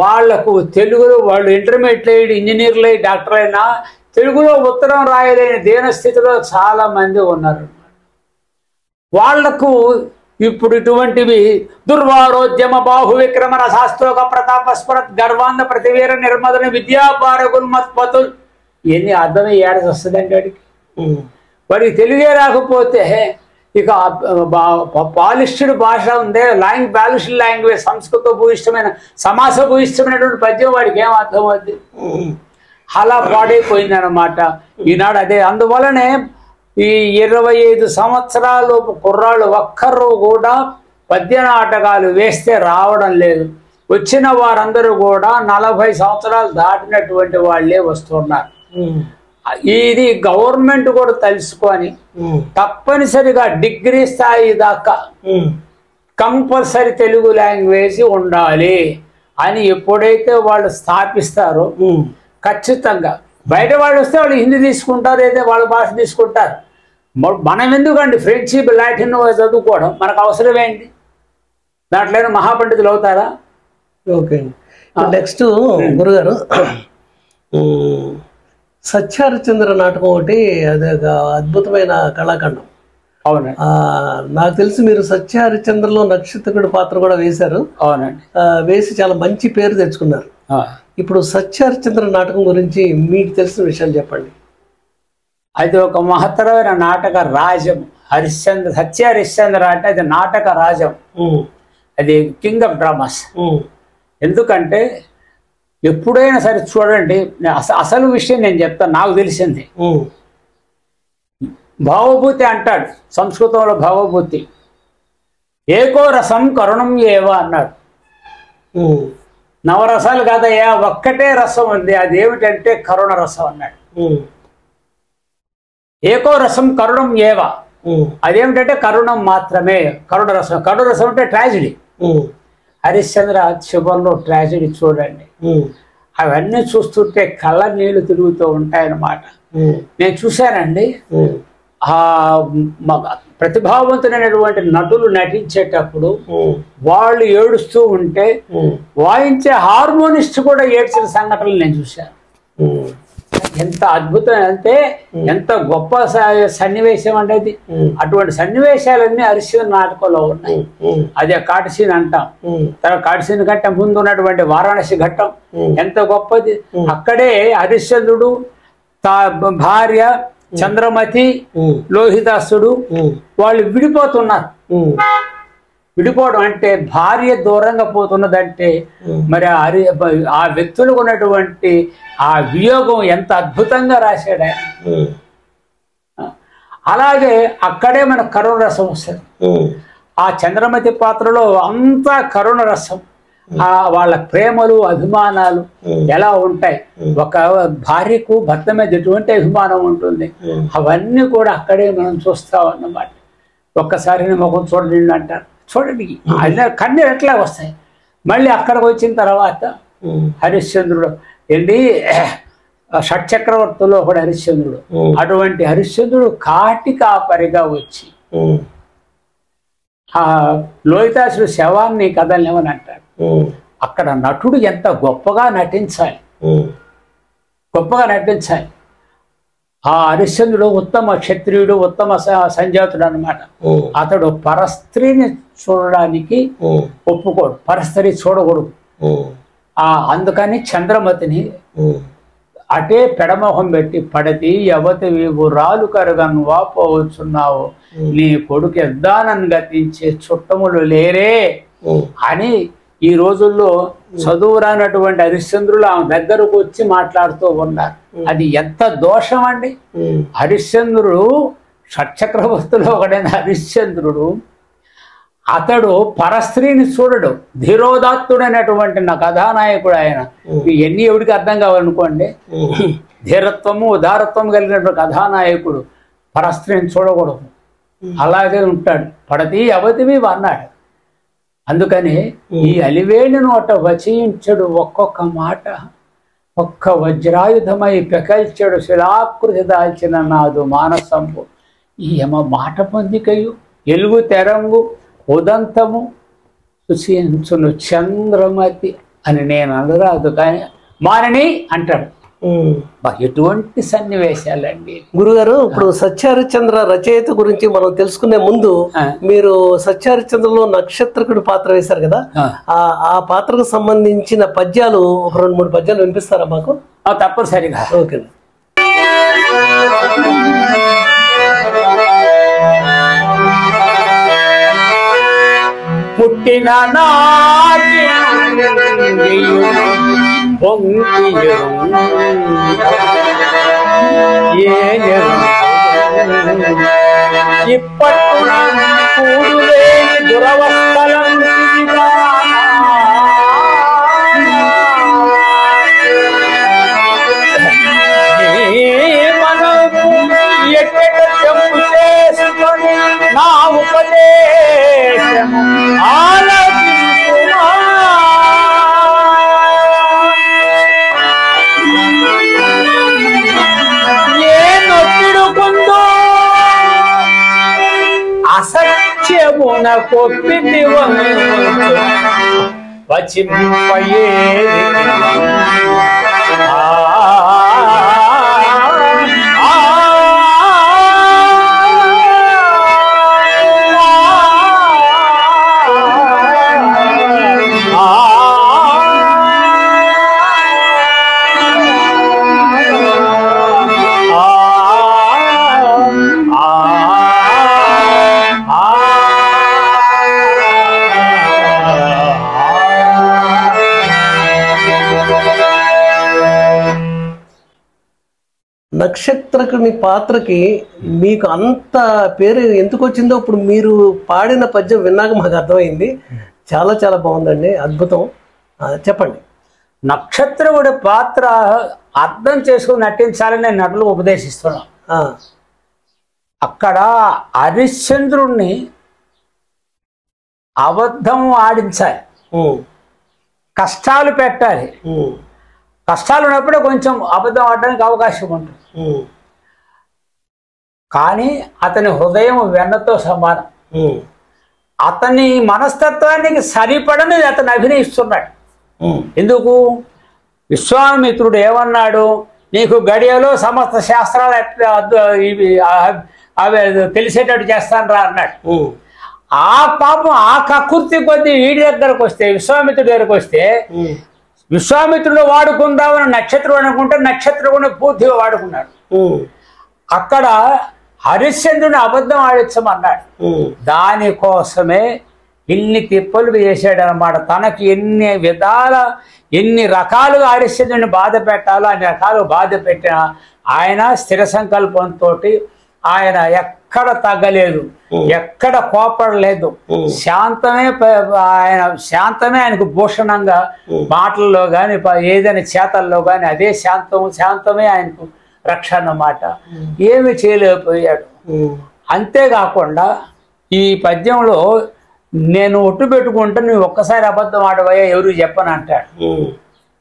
వాళ్లకు తెలుగులో వాళ్ళు ఇంటర్మీడియట్ ఇంజనీర్లు డాక్టర్ అయినా తెలుగులో ఉత్తరం రాయలేని దీనస్థితిలో చాలా మంది ఉన్నారు. వాళ్లకు ఇప్పుడు ఇటువంటివి దుర్వారోద్యమ బాహు విక్రమణ శాస్త్రోక ప్రతాపస్మరత్ గర్వాంధ ప్రతివీర నిర్మదన విద్యాపారగున్మత్పతులు ఇవన్నీ అర్థమై ఏడాది వస్తుందండి వాడికి. వాడికి తెలుగే రాకపోతే ఇక పాలిష్డ్ భాష ఉందే పాలిష్డ్ లాంగ్వేజ్ సంస్కృత భూయిష్టమైన సమాస భూయిష్టమైనటువంటి పద్యం వాడికి ఏం అర్థం అవుద్ది? అలా పాడైపోయింది అన్నమాట ఈనాడు. అదే అందువలనే ఈ 25 సంవత్సరాలు కుర్రాళ్ళు ఒక్కరు కూడా పద్య నాటకాలు వేస్తే రావడం లేదు. వచ్చిన వారందరూ కూడా 40 సంవత్సరాలు దాటినటువంటి వాళ్ళే వస్తున్నారు. ఇది గవర్నమెంట్ కూడా తెలుసుకొని తప్పనిసరిగా డిగ్రీ స్థాయి దాకా కంపల్సరీ తెలుగు లాంగ్వేజ్ ఉండాలి అని ఎప్పుడైతే వాళ్ళు స్థాపిస్తారో ఖచ్చితంగా బయట వాళ్ళు వస్తే వాళ్ళు హిందీ తీసుకుంటారు, అయితే వాళ్ళ భాష తీసుకుంటారు. మనం ఎందుకండి ఫ్రెంచ్ లాటిన్ చదువుకోవడం? మనకు అవసరం ఏంటి? దాంట్లో మహాపండితులు అవుతారా? ఓకే. నెక్స్ట్ గురుగారు, సత్యహరిశ్చంద్ర నాటకం ఒకటి, అది ఒక అద్భుతమైన కళాఖండం. అవునండి. నాకు తెలిసి మీరు సత్యహరిశ్చంద్రలో నక్షత్రుడి పాత్ర కూడా వేశారు. అవునండి. వేసి చాలా మంచి పేరు తెచ్చుకున్నారు. ఇప్పుడు సత్యహరిశ్చంద్ర నాటకం గురించి మీకు తెలిసిన విషయాలు చెప్పండి. అది ఒక మహత్తరమైన నాటక రాజం. సత్యహరిశ్చంద్ర అంటే అది నాటక రాజం, అది కింగ్ ఆఫ్ డ్రామాస్. ఎందుకంటే ఎప్పుడైనా సరే చూడండి, అసలు విషయం నేను చెప్తాను, నాకు తెలిసింది. భావభూతి అంటాడు సంస్కృతంలో. భావభూతి ఏకో రసం కరుణం ఏవా అన్నాడు. నవరసాలు కాదయ్యా, ఒక్కటే రసం ఉంది, అదేమిటంటే కరుణ రసం అన్నాడు. ఏకో రసం కరుణం ఏవా, అదేమిటంటే కరుణం మాత్రమే. కరుణ రసం, కరుణ రసం అంటే ట్రాజిడీ. హరిశ్చంద్ర శుభంలో ట్రాజిడీ చూడండి, అవన్నీ చూస్తుంటే కళ్ళ నీళ్లు తిరుగుతూ ఉంటాయన్నమాట. నేను చూశానండి. ఆ ప్రతిభావంతులైనటువంటి నటులు నటించేటప్పుడు వాళ్ళు ఏడుస్తూ ఉంటే వాయించే హార్మోనిస్ట్ కూడా ఏడ్చిన సంఘటనలు నేను చూశాను. ఎంత అద్భుతం అంటే ఎంత గొప్ప సన్నివేశం అంటే అది. అటువంటి సన్నివేశాలన్నీ హరిశ్చంద్ర నాటకంలో ఉన్నాయి. అదే కాటసీన్ అంటాం. తర్వాత కాటసీన్ కంటే ముందు ఉన్నటువంటి వారాణసి ఘట్టం ఎంత గొప్పది. అక్కడే హరిశ్చంద్రుడు, భార్య చంద్రమతి, లోహితాసుడు వాళ్ళు విడిపోతున్నారు. విడిపోవడం అంటే భార్య దూరంగా పోతున్నదంటే మరి ఆ వ్యక్తులకు ఉన్నటువంటి ఆ వియోగం ఎంత అద్భుతంగా రాశాడు ఆయన. అలాగే అక్కడే మన కరుణ రసం వస్తుంది. ఆ చంద్రమతి పాత్రలో అంతా కరుణ రసం. వాళ్ళ ప్రేమలు అభిమానాలు ఎలా ఉంటాయి, ఒక భార్యకు భర్త మీద ఎటువంటి అభిమానం ఉంటుంది, అవన్నీ కూడా అక్కడే మనం చూస్తాం అన్నమాట. ఒక్కసారి ముఖం చూడండి అంటారు, చూడండి కన్నీరు ఎట్లా వస్తాయి. మళ్ళీ అక్కడికి వచ్చిన తర్వాత హరిశ్చంద్రుడు ఏంటి, షట్చక్రవర్తులు ఒకడు హరిశ్చంద్రుడు. అటువంటి హరిశ్చంద్రుడు కాటి కాపరిగా వచ్చి ఆ లోహితాసుడు శవాన్ని కదలనివని అంటాడు. అక్కడ నటుడు ఎంత గొప్పగా నటించాలి, గొప్పగా నటించాలి. ఆ హరిశ్చంద్రుడు ఉత్తమ క్షత్రియుడు, ఉత్తమ సంజాతుడు అన్నమాట. అతడు పరస్త్రీని చూడడానికి ఒప్పుకోడు, పరస్త్రీ చూడకూడదు. అందుకని చంద్రమతిని అటే పెడమొహం పెట్టి పడతి యవతి వీవు రాలు కరగను వాపోవచ్చున్నావు, నీ కొడుకు ఎద్దానని గతించే చుట్టములు లేరే అని ఈ రోజుల్లో చదువు రానటువంటి హరిశ్చంద్రులు ఆమె దగ్గరకు వచ్చి మాట్లాడుతూ ఉన్నారు. అది ఎంత దోషం అండి. హరిశ్చంద్రుడు షట్చక్రవర్తులు ఒకడైన హరిశ్చంద్రుడు అతడు పరస్త్రీని చూడడు. ధీరోదాత్తుడైనటువంటి నా కథానాయకుడు ఆయన. ఎన్ని ఎవడికి అర్థం కావాలనుకోండి. ధీరత్వము ఉదారత్వం కలిగినటువంటి కథానాయకుడు పరస్త్రీని చూడకూడదు, అలాగే ఉంటాడు. పడతి అవతివి అన్నాడు. అందుకని ఈ అలివేణి నోట వచించడు ఒక్కొక్క మాట, ఒక్క వజ్రాయుధమై పెకల్చెడు శిలాకృతి దాల్చిన నాదు మానసంపు. ఈ యమ మాట పొందికయు ఎలుగు తెరంగు ఉదంతము సుశించును చంద్రమతి అని నేను అనరాదు, కానీ మారని అంటాడు. ఎటువంటి సన్నివేశాలండి. గురుగారు, ఇప్పుడు సత్యహరిశ్చంద్ర రచయిత గురించి మనం తెలుసుకునే ముందు మీరు సత్యహరిశ్చంద్రలో నక్షత్రకుడి పాత్ర వేశారు కదా, ఆ పాత్రకు సంబంధించిన పద్యాలు ఒక 2-3 పద్యాలు వినిపిస్తారా మాకు? తప్పనిసరిగా. ఓకే. పుట్టిన నాటి ఇప్పట్టున కూడులేని దురవస్థలం మనము ఎక్కడ చెప్పు చేసుకొని నా ఉపదేశము అసత్యమున కొప్పిది వచింపయే నక్షత్రకుని పాత్రకి మీకు అంత పేరు ఎందుకు వచ్చిందో ఇప్పుడు మీరు పాడిన పద్యం విన్నాక మాకు అర్థమైంది. చాలా చాలా బాగుందండి, అద్భుతం. చెప్పండి. నక్షత్రకుడి పాత్ర అర్థం చేసుకుని నటించాలని నేను నటులు ఉపదేశిస్తున్నాను. అక్కడ హరిశ్చంద్రుణ్ణి అబద్ధం ఆడించాలి, కష్టాలు పెట్టాలి. కష్టాలు ఉన్నప్పుడే కొంచెం అబద్ధం ఆడడానికి అవకాశం ఉంటుంది. కానీ అతని హృదయం వెన్నతో సమానం. అతని మనస్తత్వానికి సరిపడని అతను అభినయిస్తున్నాడు. ఎందుకు? విశ్వామిత్రుడు ఏమన్నాడు? నీకు గడియలో సమస్త శాస్త్రాలు అవి తెలిసేటట్టు చేస్తాను రా అన్నాడు. ఆ పాపం ఆ కకృతి కొద్ది వీడి దగ్గరకు వస్తే, విశ్వామిత్రుడి దగ్గరకు వస్తే, విశ్వామిత్రుడు వాడుకుందామని నక్షత్రం అనుకుంటే నక్షత్రం పూర్తిగా వాడుకున్నాడు. అక్కడ హరిశ్చంద్రుని అబద్ధం ఆడించమన్నాడు. దానికోసమే ఇన్ని తిప్పలు చేశాడు అన్నమాట. తనకి ఎన్ని రకాలుగా హరిశ్చంద్రుని బాధ పెట్టాలో అన్ని రకాలు బాధ పెట్టిన ఆయన స్థిర సంకల్పంతో ఆయన ఎక్కడ తగ్గలేదు, ఎక్కడ కోపడలేదు. శాంతమే ఆయనకు భూషణంగా, మాటల్లో కానీ ఏదైనా చేతల్లో కానీ అదే శాంతమే ఆయనకు రక్ష అన్నమాట. ఏమి చేయలేకపోయాడు. అంతేకాకుండా ఈ పద్యంలో నేను ఒట్టు పెట్టుకుంటే నువ్వు ఒక్కసారి అబద్ధం ఆడవయ్యా ఎవరు చెప్పను అంటాడు.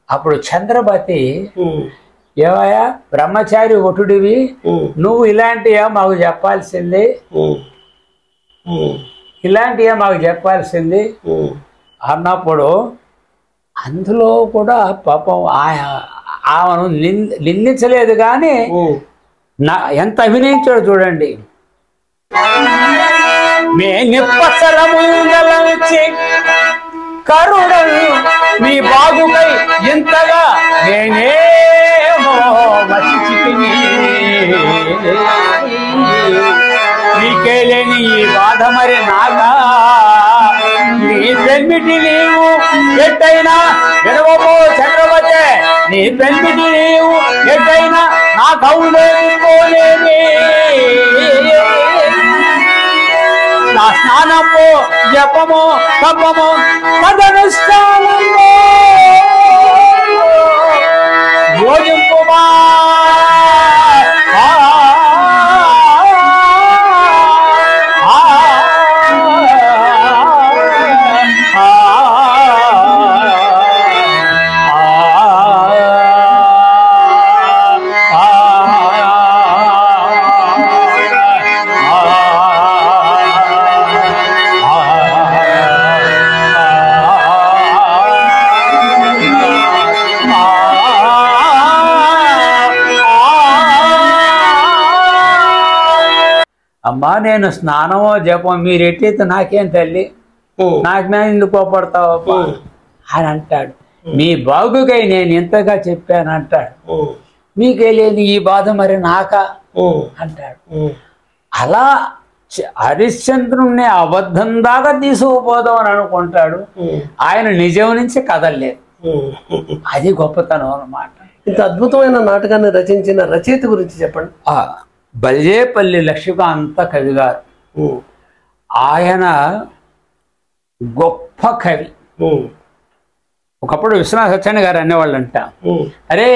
అప్పుడు చంద్రమతి, ఏవయ్యా బ్రహ్మచారి ఒటుడివి, నువ్వు ఇలాంటివే మాకు చెప్పాల్సింది, ఇలాంటివే మాకు చెప్పాల్సింది అన్నప్పుడు అందులో కూడా పాపం ఆమెను నిందించలేదు, కానీ ఎంత అభినయించాడు చూడండి. మే నిప్పసరముందలచి కరుణను మీ బాగుకై ఇంతగా నేనేమో మసిచితిని, నీకే లేని ఈ బాధ మరి నాగా, నీ పెన్మిటి నీవు ఎట్టయినా వినవబో చక్రవర్తి, నీ పెన్మిటి నీవు ఎట్టయినా నా కౌలేని, నా స్నానము జపము తపము తదనుష్ఠానము యోజింపుమా, అమ్మా నేను స్నానమో జపం మీరు ఎట్టయితే నాకేం తల్లి, నాకు నేను ఎందుకు కోపడతావా అని అంటాడు. మీ బాగుకై నేను ఇంతగా చెప్పాను అంటాడు. మీకే లేని ఈ బాధ మరి నాకా అంటాడు. అలా హరిశ్చంద్రుణ్ణి అబద్ధం దాకా తీసుకుపోదాం అని అనుకుంటాడు. ఆయన నిజం నుంచి కదలలేదు. అది గొప్పతనం అన్నమాట. ఇంత అద్భుతమైన నాటకాన్ని రచించిన రచయిత గురించి చెప్పండి. బల్జేపల్లి లక్ష్మీకాంత కవి గారు. ఆయన గొప్ప కవి. ఒకప్పుడు విశ్వనాథ సత్యనారాయణ గారు అనేవాళ్ళంట, అరే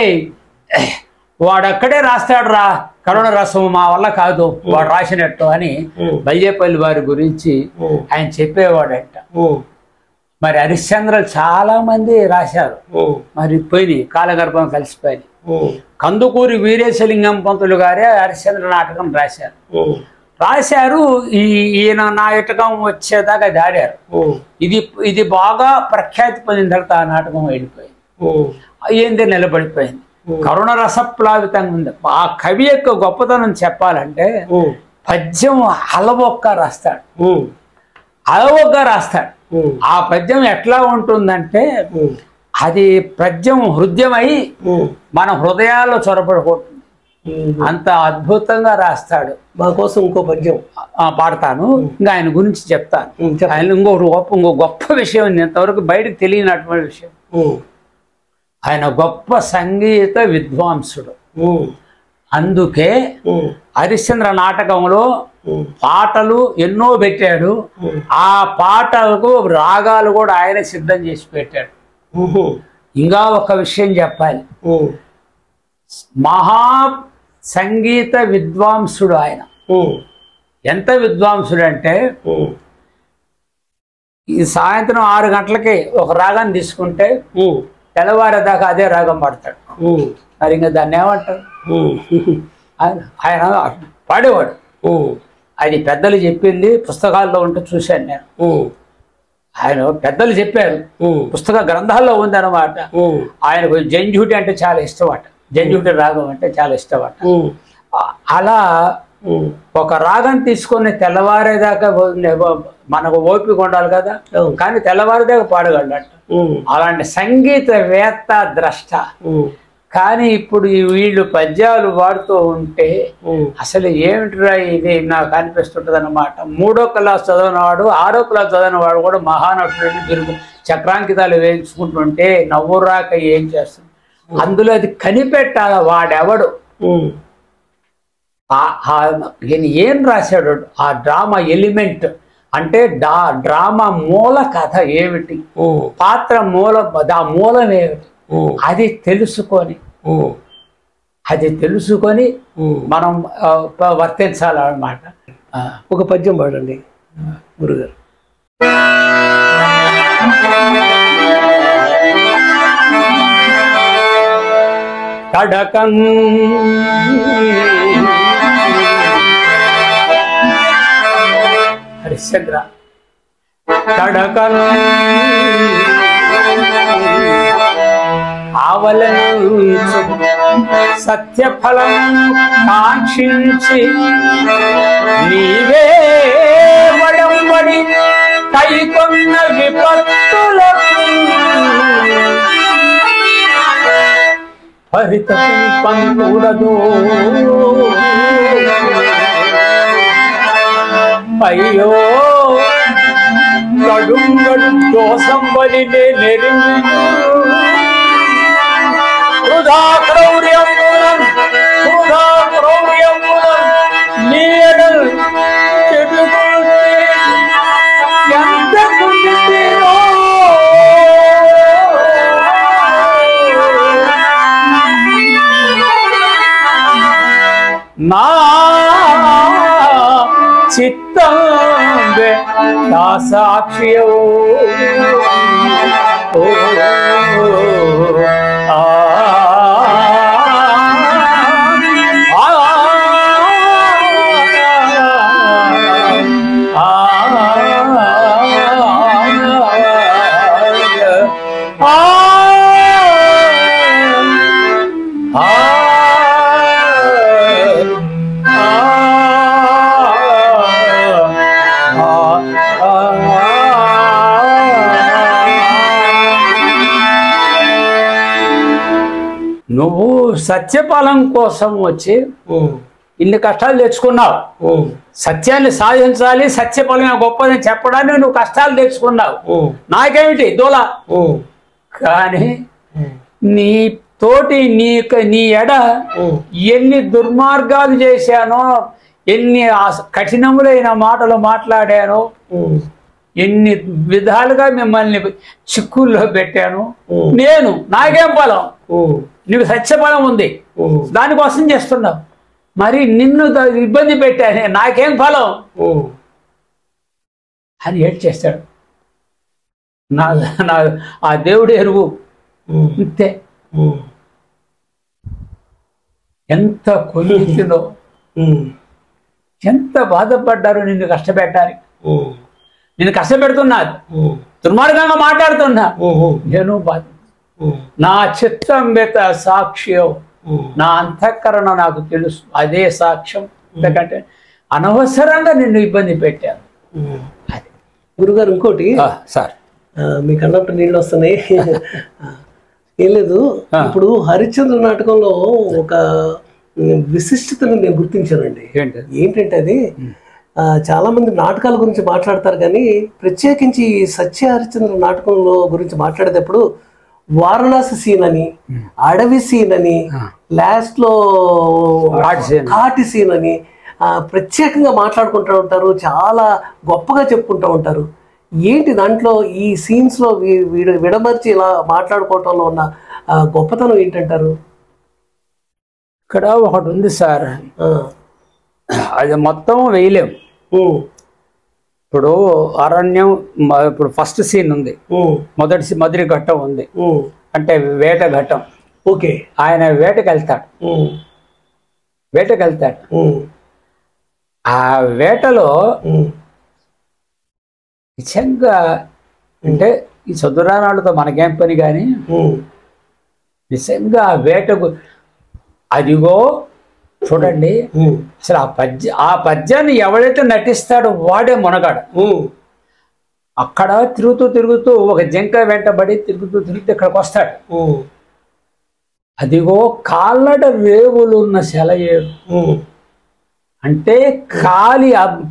వాడక్కడే రాస్తాడు రా కరుణ రసం, మా వల్ల కాదు వాడు రాసినట్టు అని బల్జేపల్లి వారి గురించి ఆయన చెప్పేవాడంట. మరి హరిశ్చంద్రులు చాలా మంది రాశారు, మరి పోయినాయి, కాలగర్భం కలిసిపోయి. కందుకూరి వీరేశలింగం పంతులు గారే హరిశ్చంద్ర నాటకం రాశారు. ఈయన నాటకం వచ్చేదాకా దాడారు. ఇది బాగా ప్రఖ్యాతి పొందిన తర్వాత ఆ నాటకం వెళ్ళిపోయింది, ఏంది నిలబడిపోయింది. కరుణ రసప్లావితంగా ఉంది. ఆ కవి యొక్క గొప్పతనం చెప్పాలంటే పద్యం అలవొక్క రాస్తాడు. ఆ పద్యం ఎట్లా ఉంటుందంటే అది పద్యం హృదయమై మన హృదయాల్లో చొరబడిపోతుంది. అంత అద్భుతంగా రాస్తాడు. మా కోసం ఇంకో పద్యం పాడతాను, ఇంకా ఆయన గురించి చెప్తాను. ఆయన ఇంకో గొప్ప విషయం, ఇంతవరకు బయటకు తెలియనటువంటి విషయం. ఆయన గొప్ప సంగీత విద్వాంసుడు. అందుకే హరిశ్చంద్ర నాటకంలో పాటలు ఎన్నో పెట్టాడు. ఆ పాటలకు రాగాలు కూడా ఆయన సిద్ధం చేసి పెట్టాడు. ఇంకా ఒక విషయం చెప్పాలి, మహా సంగీత విద్వాంసుడు ఆయన. ఎంత విద్వాంసుడు అంటే ఈ సాయంత్రం 6 గంటలకి ఒక రాగాన్ని తీసుకుంటే తెల్లవారేదాకా అదే రాగం పాడతాడు. మరి ఇంకా దాన్ని ఏమంటారు? ఆయన పాడేవాడు. అది పెద్దలు చెప్పింది, పుస్తకాల్లో ఉంటే చూశాను నేను. ఆయన పెద్దలు చెప్పారు, పుస్తక గ్రంథాల్లో ఉందన్నమాట. ఆయనకు జంజూటి అంటే చాలా ఇష్టం అట, జంజూటి రాగం అంటే చాలా ఇష్టం అట. అలా ఒక రాగం తీసుకొని తెల్లవారేదాకా మనకు ఓపిక ఉండాలి కదా, కానీ తెల్లవారేదాకా పాడగలట. అలాంటి సంగీతవేత్త ద్రష్ట. కానీ ఇప్పుడు వీళ్ళు పద్యాలు పాడుతూ ఉంటే అసలు ఏమిటిరా ఇది నాకు అనిపిస్తుంటది అన్నమాట. 3వ క్లాస్ చదివినవాడు 6వ క్లాస్ చదివినవాడు కూడా మహానటుడిని తిరుగు చక్రాంకితాలు వేయించుకుంటుంటే నవ్వు రాక ఏం చేస్తుంది. అందులో అది కనిపెట్టాల వాడెవడు, ఈయన ఏం రాశాడు, ఆ డ్రామా ఎలిమెంట్ అంటే డ్రామా మూల కథ ఏమిటి, పాత్ర మూలం ఏమిటి, అది తెలుసుకొని మనం వర్తించాలన్నమాట. ఒక పద్యం పాడండి గురుగారు. కడకం హరిశ్చంద్ర కడకం ఆవలను సత్యఫలం కాంక్షించి నీవే వడంబడి కైకొన్న విపత్తులకు పరితపింపకూడదు. అయ్యో కడుంగడు దోషం బలినే నెరిమి వృధా క్రౌర్యమునం నీడల్ చెడుగుతే ఎంత కుండితిరో నా చిత్తం నా సాక్షియో నువ్వు సత్యఫలం కోసం వచ్చి ఇన్ని కష్టాలు తెచ్చుకున్నావు. సత్యాన్ని సాధించాలి, సత్యఫలమే గొప్పదని చెప్పడానికి నువ్వు కష్టాలు తెచ్చుకున్నావు. నాకేమిటి దూల. కానీ నీ తోటి నీ ఎడ ఎన్ని దుర్మార్గాలు చేశానో, ఎన్ని కఠినములైన మాటలు మాట్లాడానో, ఎన్ని విధాలుగా మిమ్మల్ని చిక్కుల్లో పెట్టాను. నాకేం ఫలం? నీకు సత్యఫలం ఉంది, దానికోసం చేస్తున్నావు. మరి నిన్ను ఇబ్బంది పెట్టానే, నాకేం ఫలం అని ఏడ్ చేస్తాడు. నా ఆ దేవుడు ఎరువు. ఇంతే. ఎంత కొలికిలో, ఎంత బాధపడ్డారు నిన్ను కష్టపెట్టాలి. నేను కష్టపెడుతున్నారు, దుర్మార్గంగా మాట్లాడుతున్నా. నేను బాధ. నా చిత్తం వెత సాక్ష్యం, నా అంతఃకరణ నాకు తెలుసు, అదే సాక్ష్యం. ఎందుకంటే అనవసరంగా నిన్ను ఇబ్బంది పెట్టాను. అది గురుగారు. ఇంకోటి సార్, మీ కళ్ళప్పుడు నీళ్ళు వస్తున్నాయి. ఏం లేదు, ఇప్పుడు హరిశ్చంద్ర నాటకంలో ఒక విశిష్టతను నేను గుర్తించానండి. ఏంటంటే అది చాలా మంది నాటకాల గురించి మాట్లాడతారు, కానీ ప్రత్యేకించి సత్య హరిశ్చంద్ర నాటకంలో గురించి మాట్లాడేటప్పుడు వారణాసి సీన్ అని, అడవి సీన్ అని, లాస్ట్ లో ఘాటి సీన్ అని ప్రత్యేకంగా మాట్లాడుకుంటూ ఉంటారు. చాలా గొప్పగా చెప్పుకుంటూ ఉంటారు. ఏంటి దాంట్లో ఈ సీన్స్ లో విడమర్చి ఇలా మాట్లాడుకోవటంలో ఉన్న గొప్పతనం ఏంటంటారు? ఇక్కడ ఒకటి ఉంది సార్, అది మొత్తం వేయలేము. ఇప్పుడు అరణ్యం, ఇప్పుడు ఫస్ట్ సీన్ ఉంది, మొదటి ఘట్టం ఉంది, అంటే వేట ఘట్టం. ఓకే. ఆయన వేటకి వెళ్తాడు. ఆ వేటలో నిజంగా అంటే ఈ చదురానాళ్ళతో మనకేం పని, కానీ నిజంగా ఆ వేటకు అదిగో చూడండి. అసలు ఆ పద్యాన్ని ఎవడైతే నటిస్తాడో వాడే మునగాడు. అక్కడ తిరుగుతూ ఒక జింక వెంటబడి తిరుగుతూ ఇక్కడికి వస్తాడు. అదిగో కాళ్ళడ రేవులున్న సెలయేరు, అంటే కాలి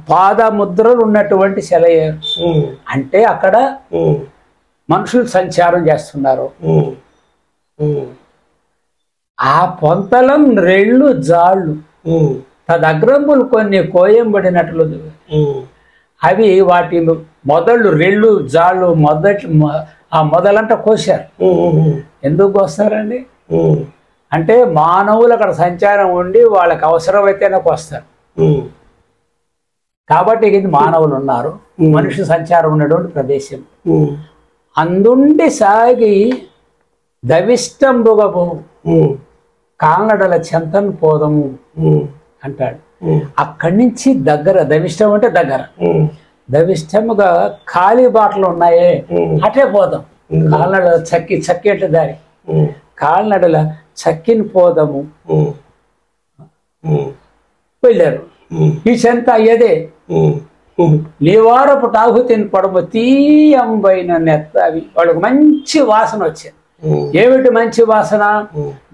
పాద ముద్రలు ఉన్నటువంటి సెలయేరు. అంటే అక్కడ మనుషులు సంచారం చేస్తున్నారు. ఆ పొంతలం రెళ్ళు జాళ్ళు తదగ్రంబులు కొన్ని కోయంబడినట్లు, అవి వాటి మొదళ్ళు రెళ్ళు జాళ్ళు ఆ మొదలంట కోసారు. ఎందుకు కోస్తారండి? అంటే మానవులు అక్కడ సంచారం ఉండి వాళ్ళకి అవసరమైతేనే కోస్తారు. కాబట్టి ఇది మానవులు ఉన్నారు, మనిషి సంచారం ఉన్నటువంటి ప్రదేశం. అందుండి సాగి దవిష్టంబుగము కాళ్ళడల చెంతను పోదము అంటాడు. అక్కడి నుంచి దగ్గర, దవిష్టం అంటే దగ్గర, దవిష్టముగా ఖాళీ బాటలు ఉన్నాయే అటే పోదాం. కాళ్ళడల చక్కి అంటే దారి, కాళ్ళనడల చక్కిని పోదము వెళ్ళారు. ఈ చెంత అయ్యదే నీవారపు టాహుతిని పడము తీయంబైన నెత్త. అవి వాళ్ళకి మంచి వాసన వచ్చింది. ఏమిటి మంచి వాసన?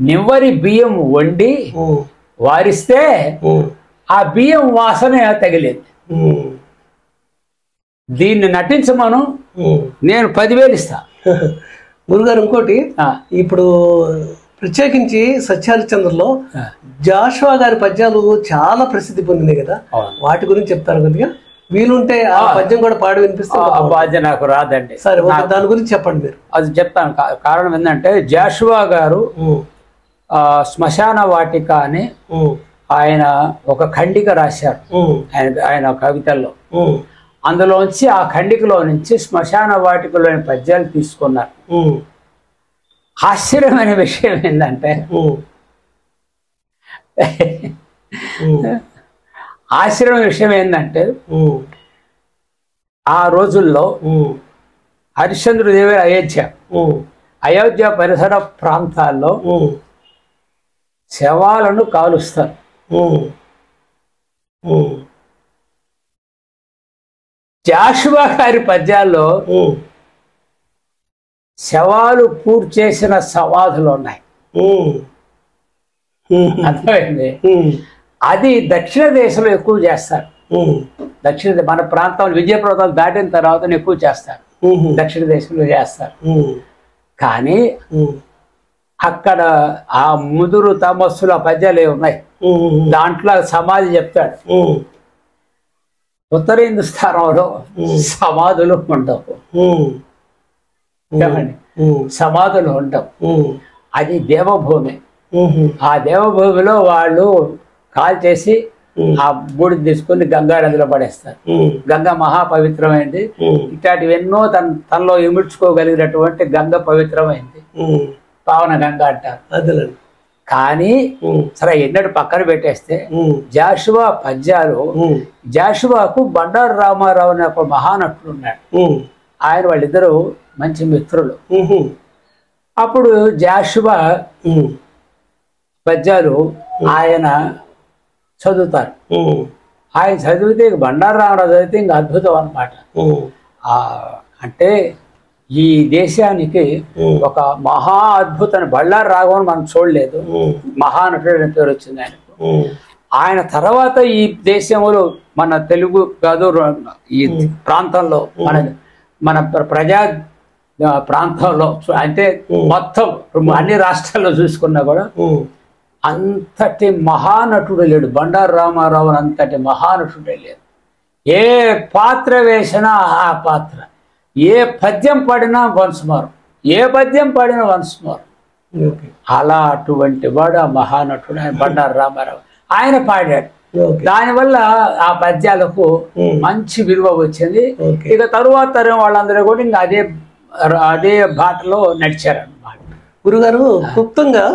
నివ్వరి బియ్యం వండి వారిస్తే ఆ బియ్యం వాసన తగిలింది. దీన్ని నటించమను, నేను 10,000 ఇస్తా. గురుగారు ఇంకోటి, ఇప్పుడు ప్రత్యేకించి సత్యహరిశ్చంద్రలో జాషువా గారి పద్యాలు చాలా ప్రసిద్ధి పొందినాయి కదా, వాటి గురించి చెప్తారు కొద్దిగా? వీలుంటే ఆ పద్యం కూడా పాడి వినిపిస్తారు. ఆ పద్యం నాకు రాదండి. సరే, దాని గురించి చెప్పండి మీరు. అది చెప్తాను. కారణం ఏంటంటే జాషువా గారు శ్మశాన వాటిక అని ఆయన ఒక ఖండిక రాశారు ఆయన కవితల్లో. అందులోంచి ఆ ఖండికలో నుంచి శ్మశాన వాటికలోని పద్యాలు తీసుకున్నారు. ఆశ్చర్యమైన విషయం ఏంటంటే ఆ రోజుల్లో హరిశ్చంద్రదేవి అయోధ్య పరిసర ప్రాంతాల్లో శవాలను కాలుస్తారు. జాషువా గారి పద్యాల్లో శవాలు పూర్తి చేసిన సమాధులు ఉన్నాయి. అర్థమైంది. అది దక్షిణ దేశంలో ఎక్కువ చేస్తారు. మన ప్రాంతంలో విజయ పర్వతాలు దాటిన తర్వాత ఎక్కువ చేస్తారు, దక్షిణ దేశంలో చేస్తారు. కానీ అక్కడ ఆ ముదురు తమస్సుల పద్యాలు ఉన్నాయి, దాంట్లో సమాధి చెప్తాడు. ఉత్తర హిందుస్థానంలో సమాధులు ఉండవు, సమాధులు ఉండవు. అది దేవభూమి. ఆ దేవభూమిలో వాళ్ళు కాల్ చేసి ఆ బూడిద తీసుకుని గంగా నదిలో పడేస్తారు. గంగ మహాపవిత్రమైంది. ఇట్లాంటివి ఎన్నో తనలో ఇముడ్చుకోగలిగినటువంటి గంగ పవిత్రమైంది, పావన గంగ అంటారు. కానీ సరే ఎన్నడూ పక్కన పెట్టేస్తే జాషువా పద్యాలు, జాషువాకు బండారు రామారావు అనే ఒక మహానటుడు ఉన్నాడు. ఆయన వాళ్ళిద్దరూ మంచి మిత్రులు. అప్పుడు జాషువా పద్యాలు ఆయన చదువుతారు. ఆయన చదివితే బండారు రామారావు చదివితే ఇంకా అద్భుతం అన్నమాట. అంటే ఈ దేశానికి ఒక మహా అద్భుతాన్ని బళ్ళారి రాఘవన్ మనం చూడలేదు, మహానటుడు అనే పేరు వచ్చింది ఆయనకు. ఆయన తర్వాత ఈ దేశంలో మన తెలుగు కాదు ఈ ప్రాంతంలో మన ప్రజా ప్రాంతంలో అంటే మొత్తం అన్ని రాష్ట్రాల్లో చూసుకున్నా కూడా అంతటి మహానటుడు లేడు. బండారు రామారావు అంతటి మహానటుడే లేదు. ఏ పాత్ర వేసినా ఆ పాత్ర, ఏ పద్యం పాడినా వన్స్ మోర్, ఏ పద్యం పాడినా వన్స్ మోర్. అలా అటువంటి వాడు ఆ మహానటుడు ఆయన బండారు రామారావు. ఆయన పాడాడు, దానివల్ల ఆ పద్యాలకు మంచి విలువ వచ్చింది. ఇక తరువాత తరం వాళ్ళందరూ కూడా ఇంకా అదే బాటలో నడిచారన్నమాట. గురుగారు, క్లుప్తంగా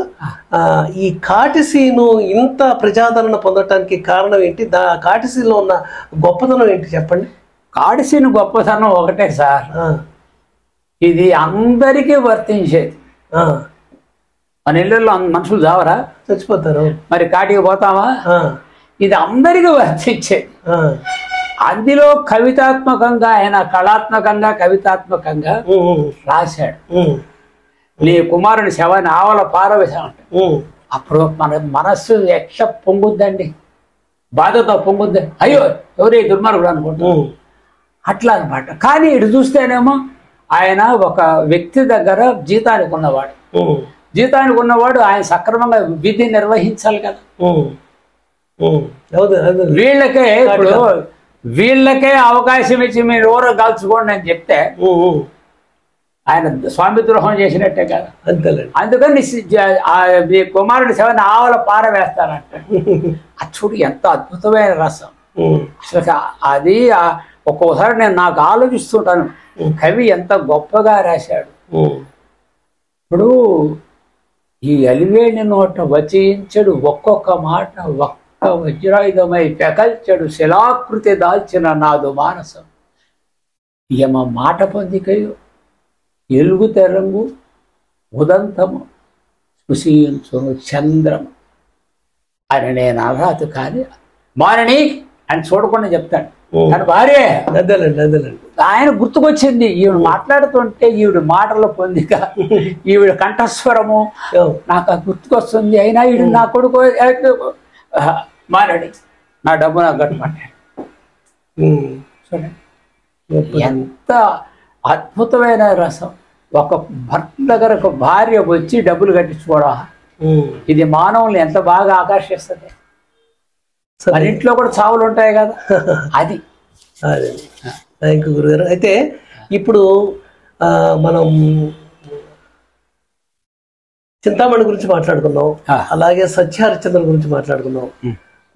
ఈ కాటిసీను ఇంత ప్రజాదరణ పొందటానికి కారణం ఏంటి? కాటిసీలో ఉన్న గొప్పతనం ఏంటి చెప్పండి. కాటిసీను గొప్పతనం ఒకటే సార్, ఇది అందరికీ వర్తించేది. మన ఇళ్ళల్లో మనుషులు చావరా, చచ్చిపోతారు, మరి కాటికి పోతామా? ఇది అందరికీ వర్తించేది. అందులో కవితాత్మకంగా ఆయన కళాత్మకంగా కవితాత్మకంగా రాశాడు. నీ కుమారుని శవాన్ని ఆవల పారవేశామంట. అప్పుడు మన మనస్సు ఎట్లా పొంగుద్దండి, బాధతో పొంగుద్ది. అయ్యో ఎవరే దుర్మార్గుడు అనుకుంటా, అట్లా అనమాట. కానీ ఇటు చూస్తేనేమో ఆయన ఒక వ్యక్తి దగ్గర జీతానికి ఉన్నవాడు ఆయన సక్రమంగా విధి నిర్వహించాలి కదా. వీళ్ళకే ఇప్పుడు వీళ్ళకే అవకాశం ఇచ్చి మీరు ఎవరో కాల్చుకోండి అని చెప్తే ఆయన స్వామి ద్రోహం చేసినట్టే కదా. అందుకని మీ కుమారుడి శవాన్ని ఆవల పారవేస్తారంట. అది చూడు ఎంత అద్భుతమైన రసం అసలు. అది ఒక్కోసారి నేను నాకు ఆలోచిస్తుంటాను, కవి ఎంత గొప్పగా రాశాడు. ఇప్పుడు ఈ అలివేణి నోట వచించడు ఒక్కొక్క మాట ఒక్క వజ్రాయుధమై పెకల్చడు శిలాకృతి దాల్చిన నాదు మానసం. యమ మాట పొందికయు ఎలుగు తెరంగు ఉదంతము స్పృశించును చంద్రము అని నేను అనరాదు. కానీ మారని అని చూడకుండా చెప్తాడు. కానీ భార్య ఆయన గుర్తుకొచ్చింది. ఈవిడ మాట్లాడుతుంటే ఈవిడ మాటల పొందిక, ఈవిడ కంఠస్వరము నాకు గుర్తుకొస్తుంది. అయినా ఈవిడ నా కొడుకు మారడి, నా డబ్బు నాకు కట్టమంటాడు. చూడండి ఎంత అద్భుతమైన రసం. ఒక భర్త దగ్గర ఒక భార్య వచ్చి డబ్బులు కట్టించుకోవడం, ఇది మానవుల్ని ఎంత బాగా ఆకర్షిస్తుంది. మన ఇంట్లో కూడా చావులు ఉంటాయి కదా, అది. థ్యాంక్ యూ గురుగారు. అయితే ఇప్పుడు మనం చింతామణి గురించి మాట్లాడుకున్నాం, అలాగే సత్యహరిశ్చంద్ర గురించి మాట్లాడుకున్నాం.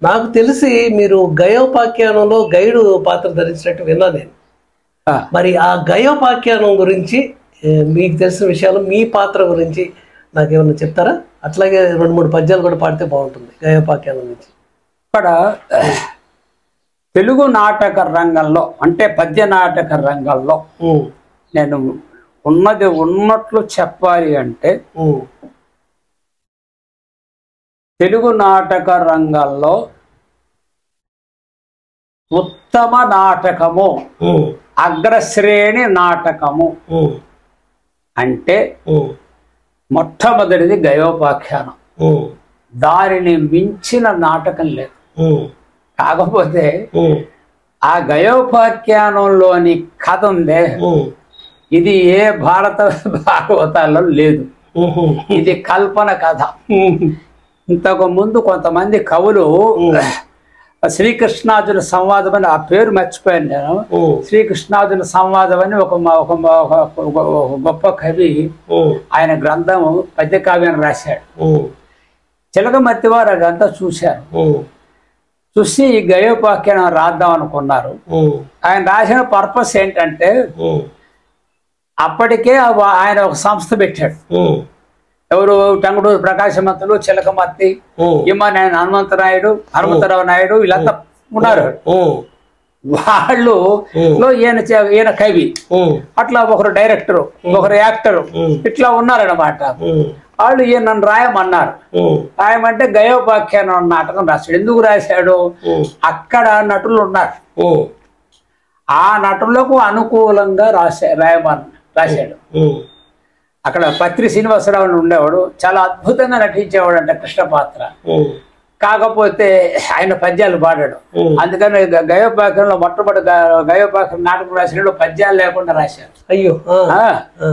నాకు తెలిసి మీరు గయోపాఖ్యానంలో గైడు పాత్ర ధరించినట్టు విన్నా నేను. మరి ఆ గయోపాఖ్యానం గురించి మీకు తెలిసిన విషయాలు, మీ పాత్ర గురించి నాకేమన్నా చెప్తారా? అట్లాగే 2-3 పద్యాలు కూడా పాడితే బాగుంటుంది గయోపాఖ్యానం నుంచి. ఇక్కడ తెలుగు నాటక రంగంలో అంటే పద్య నాటక రంగంలో నేను ఉన్నది ఉన్నట్లు చెప్పాలి అంటే, తెలుగు నాటక రంగంలో ఉత్తమ నాటకము, అగ్రశ్రేణి నాటకము అంటే మొట్టమొదటిది గయోపాఖ్యానం. దానిని మించిన నాటకం లేదు. కాకపోతే ఆ గయోపాఖ్యానంలోని కథ ఉందే, ఇది ఏ భారత భాగవతాల్లో లేదు. ఇది కల్పన కథ. ఇంతకు ముందు కొంతమంది కవులు శ్రీకృష్ణార్జున సంవాదం అని, ఆ పేరు మర్చిపోయాను నేను, శ్రీకృష్ణార్జున సంవాదం అని ఒక గొప్ప కవి ఆయన గ్రంథం పద్య కావ్యాన్ని రాశాడు. చిలకమర్తి వారు అదంతా చూశారు. చూసి ఈ గయోపాఖ్యానం రాద్దాం అనుకున్నారు. ఆయన రాసిన పర్పస్ ఏంటంటే, అప్పటికే ఆయన ఒక సంస్థ పెట్టాడు. ఎవరు? టంగుటూరు ప్రకాశమంతులు, చిలకమర్తి, ఇమ్మనేని హనుమంతరావు నాయుడు వీళ్ళంతా ఉన్నారు. వాళ్ళు ఈయన కవి, అట్లా ఒకరు డైరెక్టరు, ఒకరు యాక్టరు, ఇట్లా ఉన్నారన్నమాట. వాళ్ళు ఈయన నన్ను రాయమన్నారు. రాయమంటే గయోపాఖ్యానం నాటకం రాశాడు. ఎందుకు రాశాడు? అక్కడ నటులు ఉన్నారు, ఆ నటులకు అనుకూలంగా రాశాడు. అక్కడ పత్రి శ్రీనివాసరావు ఉండేవాడు, చాలా అద్భుతంగా నటించేవాడు అంట కృష్ణ పాత్ర. కాకపోతే ఆయన పద్యాలు పాడాడు. అందుకని గయోపాఖ్యంలో మొట్టమొదటి గయోపాఖ్యం నాటకం రాసినప్పుడు పద్యాలు లేకుండా రాశారు. అయ్యో,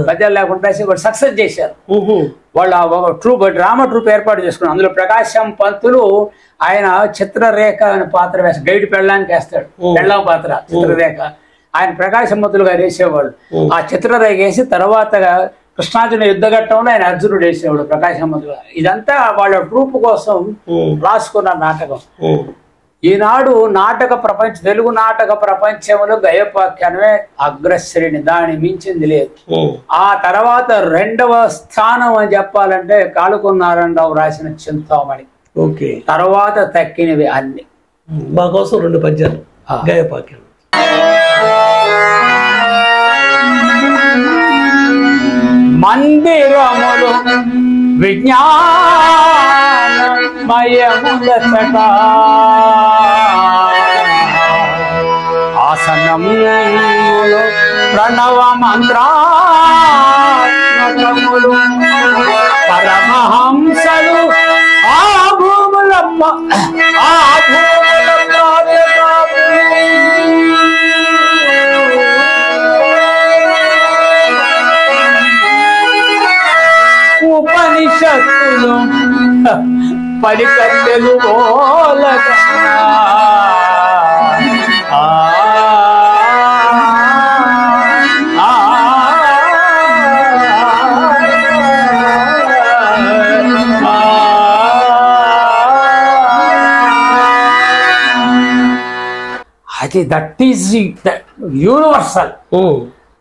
పద్యాలు లేకుండా రాసి వాళ్ళు సక్సెస్ చేశారు. వాళ్ళు డ్రామా ట్రూప్ ఏర్పాటు చేసుకున్నారు. అందులో ప్రకాశం పంతులు ఆయన చిత్రరేఖ అనే పాత్ర వేస్తాడు, గైడ్ పెళ్ళానికి వేస్తాడు, పెళ్ళాం పాత్ర చిత్రరేఖ. ఆయన ప్రకాశం పంతులు గారు వేసేవాళ్ళు. ఆ చిత్రరేఖ వేసి తర్వాత కృష్ణార్జున యుద్ధఘట్టంలో ఆయన అర్జునుడు వేసేవాడు ప్రకాశం పంతులు. ఇదంతా వాళ్ళ ట్రూప్ కోసం రాసుకున్న నాటకం. ఈనాడు తెలుగు నాటక ప్రపంచంలో గయోపాఖ్యానమే అగ్రశ్రేణి, దాని మించింది లేదు. ఆ తర్వాత రెండవ స్థానం అని చెప్పాలంటే కాళుకున్న నారాయణరావు రాసిన చింతామణి. తర్వాత తక్కినవి అన్ని. మా కోసం 2 పద్యాలు గయోపాఖ్యానం. మందిరములు విజ్ఞానమయములచట, ఆసనములు ప్రణవ మంత్రాత్మకములు, పరమహంసలు ఆ భూముల ఉపనిషత్తులు పలికత్తెలు ఓలగా అది దట్ ఈజ్ యూనివర్సల్.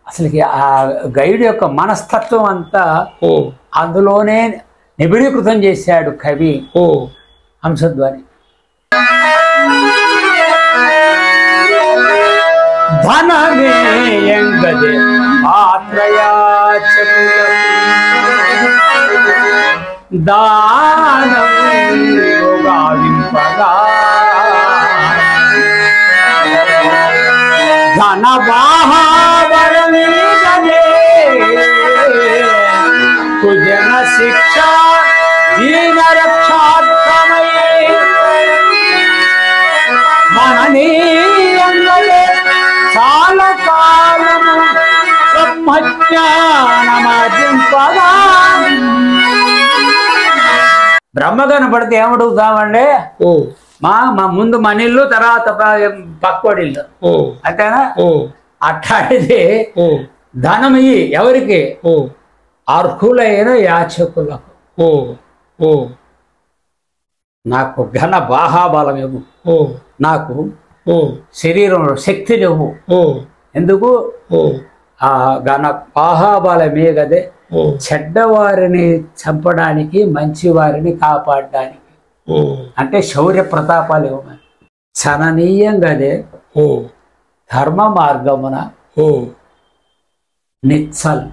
అసలుకి ఆ గైడ్ యొక్క మనస్తత్వం అంతా అందులోనే నిబిడీకృతం చేశాడు కవి హంసధ్వని. ధనమేయంగదే దానవింపగా ధన బాహావరమీగదే కుజన శిక్ష దీన రక్షార్థమై మననీయంగదే చాలా కాలము బ్రహ్మజ్ఞానమర్జింపగా. బ్రహ్మ కనపడితే ఏమడుగుతామండి? మా ముందు మన ఇల్లు, తర్వాత పక్కోడి ఇల్లు, అంతేనా? అట్లాంటిది ధనం ఎవరికి? అర్హులైన యాచకులకు. నాకు ఘన బాహాబలం ఇవ్వు, నాకు శరీరంలో శక్తిని ఇవ్వు. ఎందుకు? ఆ ఘన బాహాబలమే కదే చెడ్డవారిని చంపడానికి, మంచి వారిని కాపాడడానికి. అంటే శౌర్య ప్రతాపాలు ఇవ్వమని. చననీయంగానే ధర్మ మార్గమున నిచ్చల్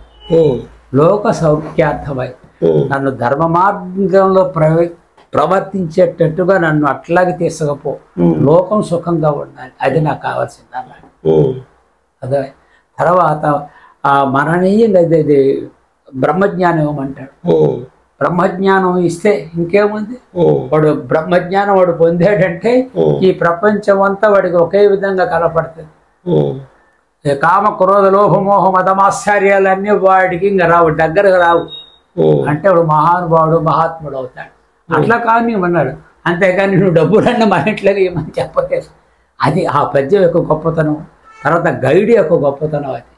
లోక సౌఖ్యార్థమై నన్ను ధర్మ మార్గంలో ప్రవర్తించేటట్టుగా నన్ను అట్లాగే తీసుకపో, లోకం సుఖంగా ఉండాలి, అది నాకు కావాల్సింది అన్నాడు. అదే తర్వాత ఆ మననీయంగా ఇది బ్రహ్మజ్ఞానం ఇవ్వమంటాడు. బ్రహ్మజ్ఞానం ఇస్తే ఇంకేముంది, వాడు బ్రహ్మజ్ఞానం వాడు పొందాడంటే ఈ ప్రపంచం అంతా వాడికి ఒకే విధంగా కనపడుతుంది. కామ క్రోధ లోభ మోహ మదమాశ్చర్యాలన్నీ వాడికి ఇంకా రావు, దగ్గరకు రావు. అంటే వాడు మహానుభావుడు మహాత్ముడు అవుతాడు. అట్లా కానీ అన్నాడు. అంతేకాని నువ్వు డబ్బులన్నీ మా ఇంట్లో ఏమని చెప్పలేదు. అది ఆ పద్యం యొక్క గొప్పతనం. తర్వాత గైడ్ యొక్క గొప్పతనం అది.